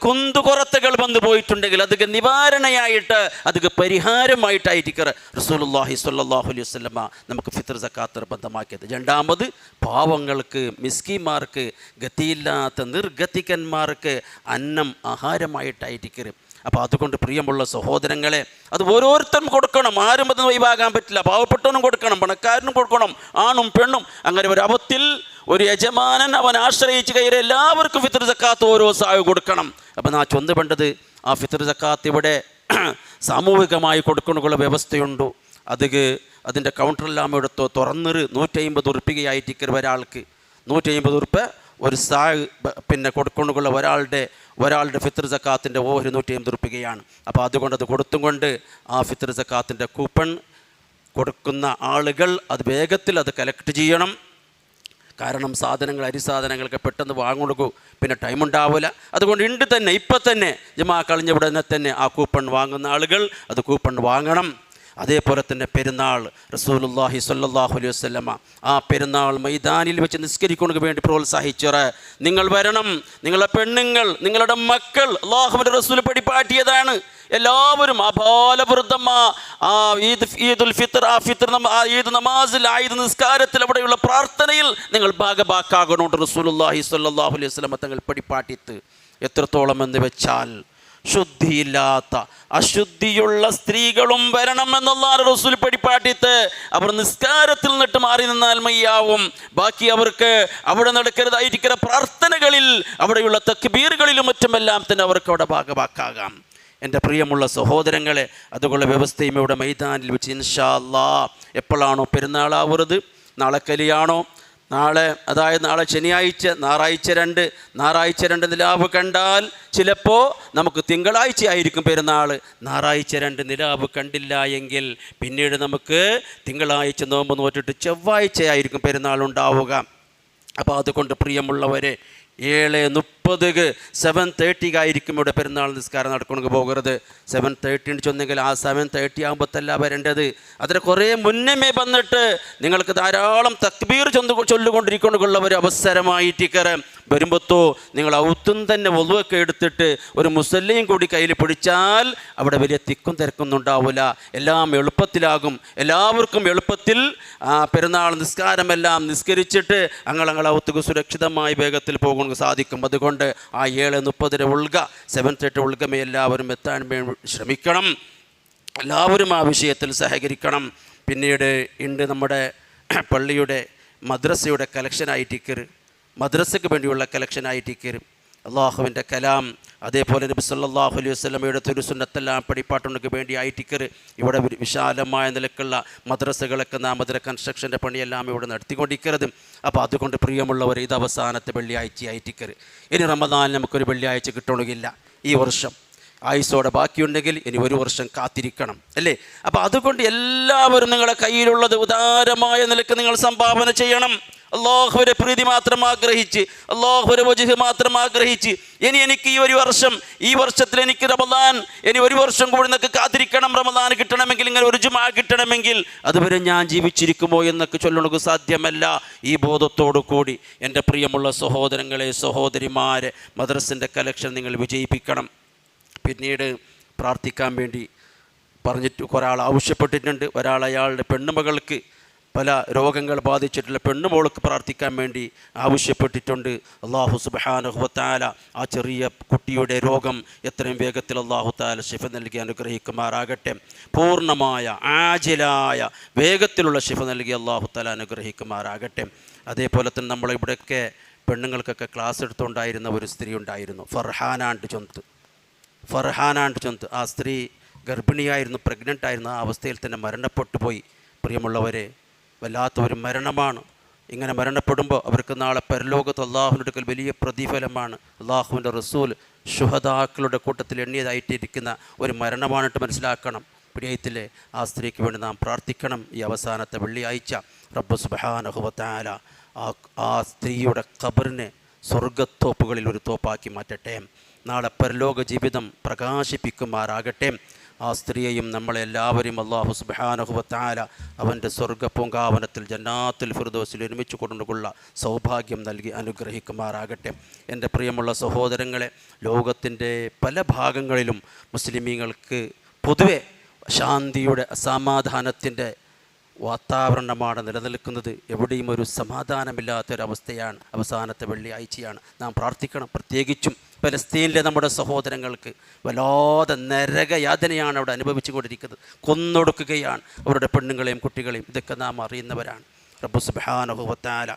കുന്തുകൊറത്തുകൾ വന്നു പോയിട്ടുണ്ടെങ്കിൽ അതൊക്കെ നിവാരണയായിട്ട്, അതൊക്കെ പരിഹാരമായിട്ടായിരിക്കറെ റസൂലുള്ളാഹി സ്വല്ലല്ലാഹു അലൈഹി വസല്ലമ നമുക്ക് ഫിത്ർ സക്കാത്ത് നിർബന്ധമാക്കിയത്. രണ്ടാമത് പാവങ്ങൾക്ക്, മിസ്കീന്മാർക്ക്, ഗതിയില്ലാത്ത നിർഗതികന്മാർക്ക് അന്നം ആഹാരമായിട്ടായിരിക്കറ്. അപ്പോൾ അതുകൊണ്ട് പ്രിയമുള്ള സഹോദരങ്ങളെ, അത് ഓരോരുത്തരും കൊടുക്കണം. ആരും അത് ഒഴിവാകാൻ പറ്റില്ല. പാവപ്പെട്ടവനും കൊടുക്കണം, പണക്കാരനും കൊടുക്കണം, ആണും പെണ്ണും. അങ്ങനെ ഒരു അവത്തിൽ ഒരു യജമാനൻ അവൻ ആശ്രയിച്ച് കയറി എല്ലാവർക്കും ഫിത്ർ സക്കാത്ത് ഓരോ സാവ് കൊടുക്കണം. അപ്പം നാ ചൊന്ത് വേണ്ടത് ആ ഫിത്ർ സക്കാത്ത് ഇവിടെ സാമൂഹികമായി കൊടുക്കാനുള്ള വ്യവസ്ഥയുണ്ട്. അതിൻ്റെ കൗണ്ടറെല്ലാം എടുത്തോ തുറന്നൊരു 150 ഉറുപ്പികയായിട്ട് ഒരാൾക്ക് 150 ഉറുപ്പ ഒരു സാഗ് പിന്നെ കൊടുക്കൊണ്ടുള്ള ഒരാളുടെ ഫിത്ർ സക്കാത്തിൻ്റെ ഓഹരി 150 ഉറുപ്പികയാണ്. അപ്പോൾ അതുകൊണ്ട് അത് കൊടുത്തും കൊണ്ട് ആ ഫിത്ർ സക്കാത്തിൻ്റെ കൂപ്പൺ കൊടുക്കുന്ന ആളുകൾ അത് വേഗത്തിൽ അത് കളക്ട് ചെയ്യണം. കാരണം സാധനങ്ങൾ, അരിസാധനങ്ങളൊക്കെ പെട്ടെന്ന് വാങ്ങിക്കൊടുക്കും, പിന്നെ ടൈം ഉണ്ടാവില്ല. അതുകൊണ്ട് ഇപ്പം തന്നെ ജമാ കളഞ്ഞ ഉടനെ തന്നെ ആ കൂപ്പൺ വാങ്ങുന്ന ആളുകൾ അത് കൂപ്പൺ വാങ്ങണം. അതേപോലെ തന്നെ പെരുന്നാൾ റസൂലുള്ളാഹി സ്വല്ലല്ലാഹു അലൈഹി വസല്ലമ ആ പെരുന്നാൾ മൈതാനിൽ വെച്ച് നിസ്കരിക്കുന്നതിന് വേണ്ടി പ്രോത്സാഹിച്ചത്. നിങ്ങൾ വരണം, നിങ്ങളുടെ പെണ്ണുങ്ങൾ, നിങ്ങളുടെ മക്കൾ, അല്ലാഹുവിൻ്റെ റസൂൽ പഠിപ്പാട്ടിയതാണ്. എല്ലാവരും അപാലവൃദ്ധം ആ ഈദുൽ ഫിത്ർ, ഈദ് നമാസിൽ, ഈദ് നിസ്കാരത്തിൽ, അവിടെയുള്ള പ്രാർത്ഥനയിൽ നിങ്ങൾ ഭാഗഭാക്കാകണോണ്ട് റസൂലുള്ളാഹി സ്വല്ലല്ലാഹു അലൈഹി വസല്ലമ തങ്ങൾ പഠിപ്പാട്ടിത്ത്. എത്രത്തോളം എന്ന് വെച്ചാൽ ശുദ്ധിയില്ലാത്ത അശുദ്ധിയുള്ള സ്ത്രീകളും വരണമെന്നുള്ള റസൂൽ പഠിപ്പാട്ടിത്ത്. അവർ നിസ്കാരത്തിൽ നിന്നിട്ട് മാറി നിന്നാൽ മയ്യാവും. ബാക്കി അവർക്ക് അവിടെ നടക്കരുതായിരിക്കുന്ന പ്രാർത്ഥനകളിൽ, അവിടെയുള്ള തക്ബീറുകളിലും മറ്റുമെല്ലാം തന്നെ അവർക്ക് അവിടെ ഭാഗഭാക്കാകാം. എൻ്റെ പ്രിയമുള്ള സഹോദരങ്ങളെ, അതുകൊള്ള വ്യവസ്ഥയും ഇവിടെ മൈതാനിൽ വെച്ച് ഇൻഷാ അല്ലാഹ് എപ്പോഴാണോ പെരുന്നാളാവുന്നത്, നാളെ കലിയാണോ, അതായത് നാളെ ശനിയാഴ്ച, ഞായറാഴ്ച 2 നിലാവ് കണ്ടാൽ ചിലപ്പോൾ നമുക്ക് തിങ്കളാഴ്ച ആയിരിക്കും പെരുന്നാൾ. ഞായറാഴ്ച 2 നിലാവ് കണ്ടില്ല എങ്കിൽ പിന്നീട് നമുക്ക് തിങ്കളാഴ്ച നോമ്പ് നോറ്റിട്ട് ചൊവ്വാഴ്ചയായിരിക്കും പെരുന്നാൾ ഉണ്ടാവുക. അപ്പോൾ അതുകൊണ്ട് പ്രിയമുള്ളവരെ, 7:30 7:30 ആയിരിക്കും ഇവിടെ പെരുന്നാൾ നിസ്കാരം നടക്കണമെങ്കിൽ പോകരുത്. 7:30 ചെന്നെങ്കിൽ ആ 7:30 ആകുമ്പോഴത്തല്ല വരേണ്ടത്. അതിന് കുറേ മുന്നമേ വന്നിട്ട് നിങ്ങൾക്ക് ധാരാളം തക്ബീർ ചൊല്ലുകൊണ്ടിരിക്കൊണ്ടുള്ള ഒരു അവസരമായിട്ട് വരുമ്പോഴത്തോ നിങ്ങൾ ഔത്തും തന്നെ വളുവൊക്കെ എടുത്തിട്ട് ഒരു മുസല്ലിയും കൂടി കയ്യിൽ പിടിച്ചാൽ അവിടെ വലിയ തിക്കും തിരക്കൊന്നും ഉണ്ടാവില്ല. എല്ലാം എളുപ്പത്തിലാകും. എല്ലാവർക്കും എളുപ്പത്തിൽ പെരുന്നാൾ നിസ്കാരമെല്ലാം നിസ്കരിച്ചിട്ട് ഞങ്ങൾ ഔത്തുക്ക് സുരക്ഷിതമായി വേഗത്തിൽ പോകാൻ സാധിക്കും. അതുകൊണ്ട് ആ 7:30 ഉൾഗ 7:30 ഉൾഗമേ എല്ലാവരും എത്താൻ വേണ്ടി ശ്രമിക്കണം. എല്ലാവരും ആ വിഷയത്തിൽ സഹകരിക്കണം. പിന്നീട് ഉണ്ട് നമ്മുടെ പള്ളിയുടെ മദ്രസയുടെ കളക്ഷനായിട്ട് മദ്രസയ്ക്ക് വേണ്ടിയുള്ള കളക്ഷനായിട്ട് അള്ളാഹുവിൻ്റെ കലാം, അതേപോലെ നബി സല്ലല്ലാഹു അലൈഹി വസല്ലമയുടെ തിരുസുന്നത്തെല്ലാം പഠിപ്പാട്ടുകൾക്ക് വേണ്ടി ആയിട്ടിക്കർ ഇവിടെ വിശാലമായ നിലക്കുള്ള മദ്രസകളൊക്കെ നാമദ്ര കൺസ്ട്രക്ഷൻ്റെ പണിയെല്ലാം ഇവിടെ നടത്തിക്കൊണ്ടിരിക്കരുത്. അപ്പോൾ അതുകൊണ്ട് പ്രിയമുള്ളവർ, ഇത് അവസാനത്തെ വെള്ളിയാഴ്ച ആയിട്ടിക്കർ. ഇനി റമദാൻ നമുക്കൊരു വെള്ളിയാഴ്ച കിട്ടണമെന്നില്ല. ഈ വർഷം ആയുസോടെ ബാക്കിയുണ്ടെങ്കിൽ ഇനി 1 വർഷം കാത്തിരിക്കണം, അല്ലേ? അപ്പോൾ അതുകൊണ്ട് എല്ലാവരും നിങ്ങളുടെ കയ്യിലുള്ളത് ഉദാരമായ നിലക്ക് നിങ്ങൾ സംഭാവന ചെയ്യണം. അള്ളാഹുവിൻ്റെ പ്രീതി മാത്രം ആഗ്രഹിച്ച്, അള്ളാഹുവിൻ്റെ വജ്ഹ് മാത്രം ആഗ്രഹിച്ച്, ഇനി എനിക്ക് ഈ വർഷത്തിൽ എനിക്ക് റമദാൻ, ഇനി 1 വർഷം കൂടി നിങ്ങൾക്ക് കാത്തിരിക്കണം. റമദാൻ കിട്ടണമെങ്കിൽ, ഇങ്ങനെ ഒരു ജുമാ കിട്ടണമെങ്കിൽ അതുവരെ ഞാൻ ജീവിച്ചിരിക്കുമോ എന്നൊക്കെ ചൊല്ലണക്ക് സാധ്യമല്ല. ഈ ബോധത്തോടു കൂടി എൻ്റെ പ്രിയമുള്ള സഹോദരങ്ങളെ, സഹോദരിമാരെ, മദ്രസിൻ്റെ കലക്ഷൻ നിങ്ങൾ വിജയിപ്പിക്കണം. പിന്നീട് പ്രാർത്ഥിക്കാൻ വേണ്ടി പറഞ്ഞിട്ട് ഒരാൾ ആവശ്യപ്പെട്ടിട്ടുണ്ട്. അയാളുടെ പെണ്ണുമകൾക്ക് പല രോഗങ്ങൾ ബാധിച്ചിട്ടുള്ള പെണ്ണുമോൾക്ക് പ്രാർത്ഥിക്കാൻ വേണ്ടി ആവശ്യപ്പെട്ടിട്ടുണ്ട്. അള്ളാഹു സുബ്ഹാനഹു വ തആല ആ ചെറിയ കുട്ടിയുടെ രോഗം എത്രയും വേഗത്തിൽ അള്ളാഹു തആല ശിഫ നൽകി അനുഗ്രഹിക്കുമാറാകട്ടെ. പൂർണ്ണമായ ആജിലായ വേഗത്തിലുള്ള ശിഫ നൽകി അള്ളാഹു തആല അനുഗ്രഹിക്കുമാറാകട്ടെ. അതേപോലെ തന്നെ നമ്മളിവിടെയൊക്കെ പെണ്ണുങ്ങൾക്കൊക്കെ ക്ലാസ് എടുത്തുകൊണ്ടായിരുന്ന ഒരു സ്ത്രീ ഉണ്ടായിരുന്നു, ഫർഹാനാണ്ട് ചൊന്ത്. ആ സ്ത്രീ ഗർഭിണിയായിരുന്നു, പ്രഗ്നൻ്റ് ആയിരുന്നു. ആ അവസ്ഥയിൽ തന്നെ മരണപ്പെട്ടു പോയി. പ്രിയമുള്ളവരെ, വല്ലാത്തൊരു മരണമാണ്. ഇങ്ങനെ മരണപ്പെടുമ്പോൾ അവർക്ക് നാളെ പരലോകത്ത് അള്ളാഹുവിൻ്റെ അടുക്കൽ വലിയ പ്രതിഫലമാണ്. അള്ളാഹുവിൻ്റെ റസൂൽ ശുഹദാക്കളുടെ കൂട്ടത്തിൽ എണ്ണിയതായിട്ടിരിക്കുന്ന ഒരു മരണമാണിട്ട് മനസ്സിലാക്കണം. പ്രിയത്തിലെ ആ സ്ത്രീക്ക് വേണ്ടി നാം പ്രാർത്ഥിക്കണം. ഈ അവസാനത്തെ വെള്ളിയാഴ്ച റബ്ബ് സുബ്ഹാനഹു വ തആല ആ സ്ത്രീയുടെ ഖബറിനെ സ്വർഗത്തോപ്പുകളിൽ ഒരു തോപ്പാക്കി മാറ്റട്ടെ. നാളെ പരലോക ജീവിതം പ്രകാശിപ്പിക്കുമാറാകട്ടെ. ആ സ്ത്രീയെയും നമ്മളെല്ലാവരെയും അല്ലാഹു സുബ്ഹാനഹു വ തആല അവൻ്റെ സ്വർഗ്ഗ പൂങ്കാവനത്തിൽ ജന്നാത്തുൽ ഫിർദൗസിൽ ഒരുമിച്ച് കൊണ്ടുള്ള സൗഭാഗ്യം നൽകി അനുഗ്രഹിക്കുമാറാകട്ടെ. എൻ്റെ പ്രിയമുള്ള സഹോദരങ്ങളെ, ലോകത്തിൻ്റെ പല ഭാഗങ്ങളിലും മുസ്ലിമീങ്ങൾക്ക് പൊതുവെ ശാന്തിയുടെ സമാധാനത്തിൻ്റെ വാതാവരണമാണ് നിലനിൽക്കുന്നത്. എവിടെയും ഒരു സമാധാനമില്ലാത്തൊരവസ്ഥയാണ്. അവസാനത്തെ വെള്ളിയാഴ്ചയാണ്. നാം പ്രാർത്ഥിക്കണം. പ്രത്യേകിച്ചും പലസ്തീനിലെ നമ്മുടെ സഹോദരങ്ങൾക്ക് വല്ലാതെ നരകയാതനയാണ് അവിടെ അനുഭവിച്ചു കൊണ്ടിരിക്കുന്നത്. കൊന്നൊടുക്കുകയാണ് അവരുടെ പെണ്ണുങ്ങളെയും കുട്ടികളെയും. ഇതൊക്കെ നാം അറിയുന്നവരാണ്. റബ്ബ് സുബ്ഹാനഹു വ തആല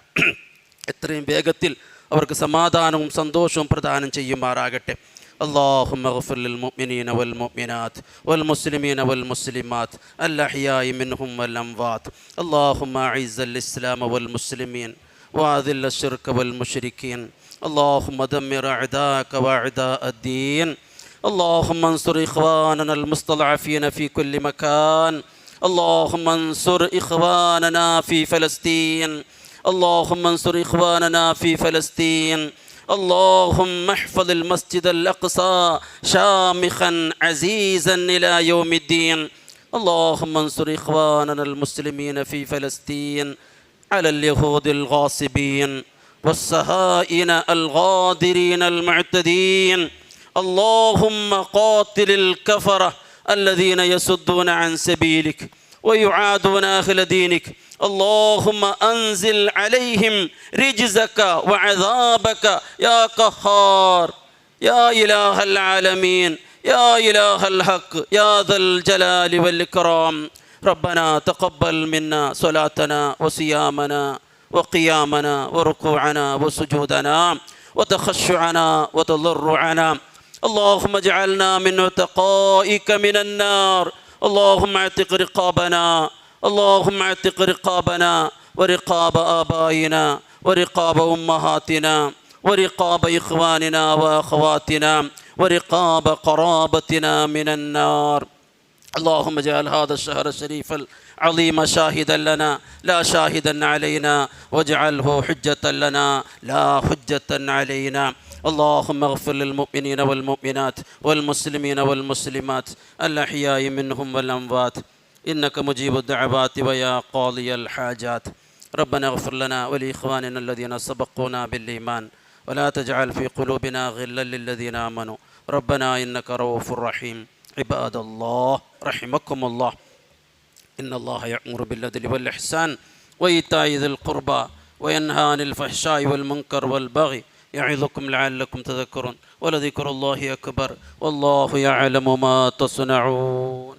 എത്രയും വേഗത്തിൽ അവർക്ക് സമാധാനവും സന്തോഷവും പ്രദാനം ചെയ്യുമാറാകട്ടെ. اللهم اغفر للمؤمنين والمؤمنات والمسلمين والمسلمات الأحياء منهم والأموات. اللهم أعز الإسلام والمسلمين وأذل الشرك والمشركين. اللهم دمر أعداءك وأعداء الدين. اللهم انصر إخواننا المستضعفين في كل مكان. اللهم انصر إخواننا في فلسطين. اللهم انصر إخواننا في فلسطين. اللهم احفظ المسجد الأقصى شامخا عزيزا إلى يوم الدين. اللهم انصر إخواننا المسلمين في فلسطين على اليهود الغاصبين والصهاينة الغادرين المعتدين. اللهم قاتل الكفرة الذين يصدون عن سبيلك ويعادون أهل دينك. اللهم أنزل عليهم رجزك وعذابك يا قهار يا إله العالمين يا إله الحق يا ذا الجلال والإكرام. ربنا تقبل منا صلاتنا وصيامنا وقيامنا وركوعنا وسجودنا وتخشعنا وتضرعنا. اللهم اجعلنا من عتقائك من النار. اللهم اعتق رقابنا. اللهم اعتق رقابنا ورقاب آبائنا ورقاب أمهاتنا ورقاب إخواننا وأخواتنا ورقاب قرابتنا من النار. اللهم اجعل هذا الشهر الشريف العظيم شاهدا لنا لا شاهدا علينا، واجعله حجة لنا لا حجة علينا. اللهم اغفر للمؤمنين والمؤمنات والمسلمين والمسلمات الأحياء منهم والأموات، إنك مجيب الدعوات ويا قاضي الحاجات. ربنا اغفر لنا ولإخواننا الذين سبقونا بالإيمان ولا تجعل في قلوبنا غلا للذين آمنوا ربنا إنك رؤوف رحيم. عباد الله رحمكم الله، إن الله يأمر بالعدل والإحسان وإيتاء ذي القربى وينهى عن الفحشاء والمنكر والبغي يعظكم لعلكم تذكرون، ولذكر الله أكبر والله يعلم ما تصنعون.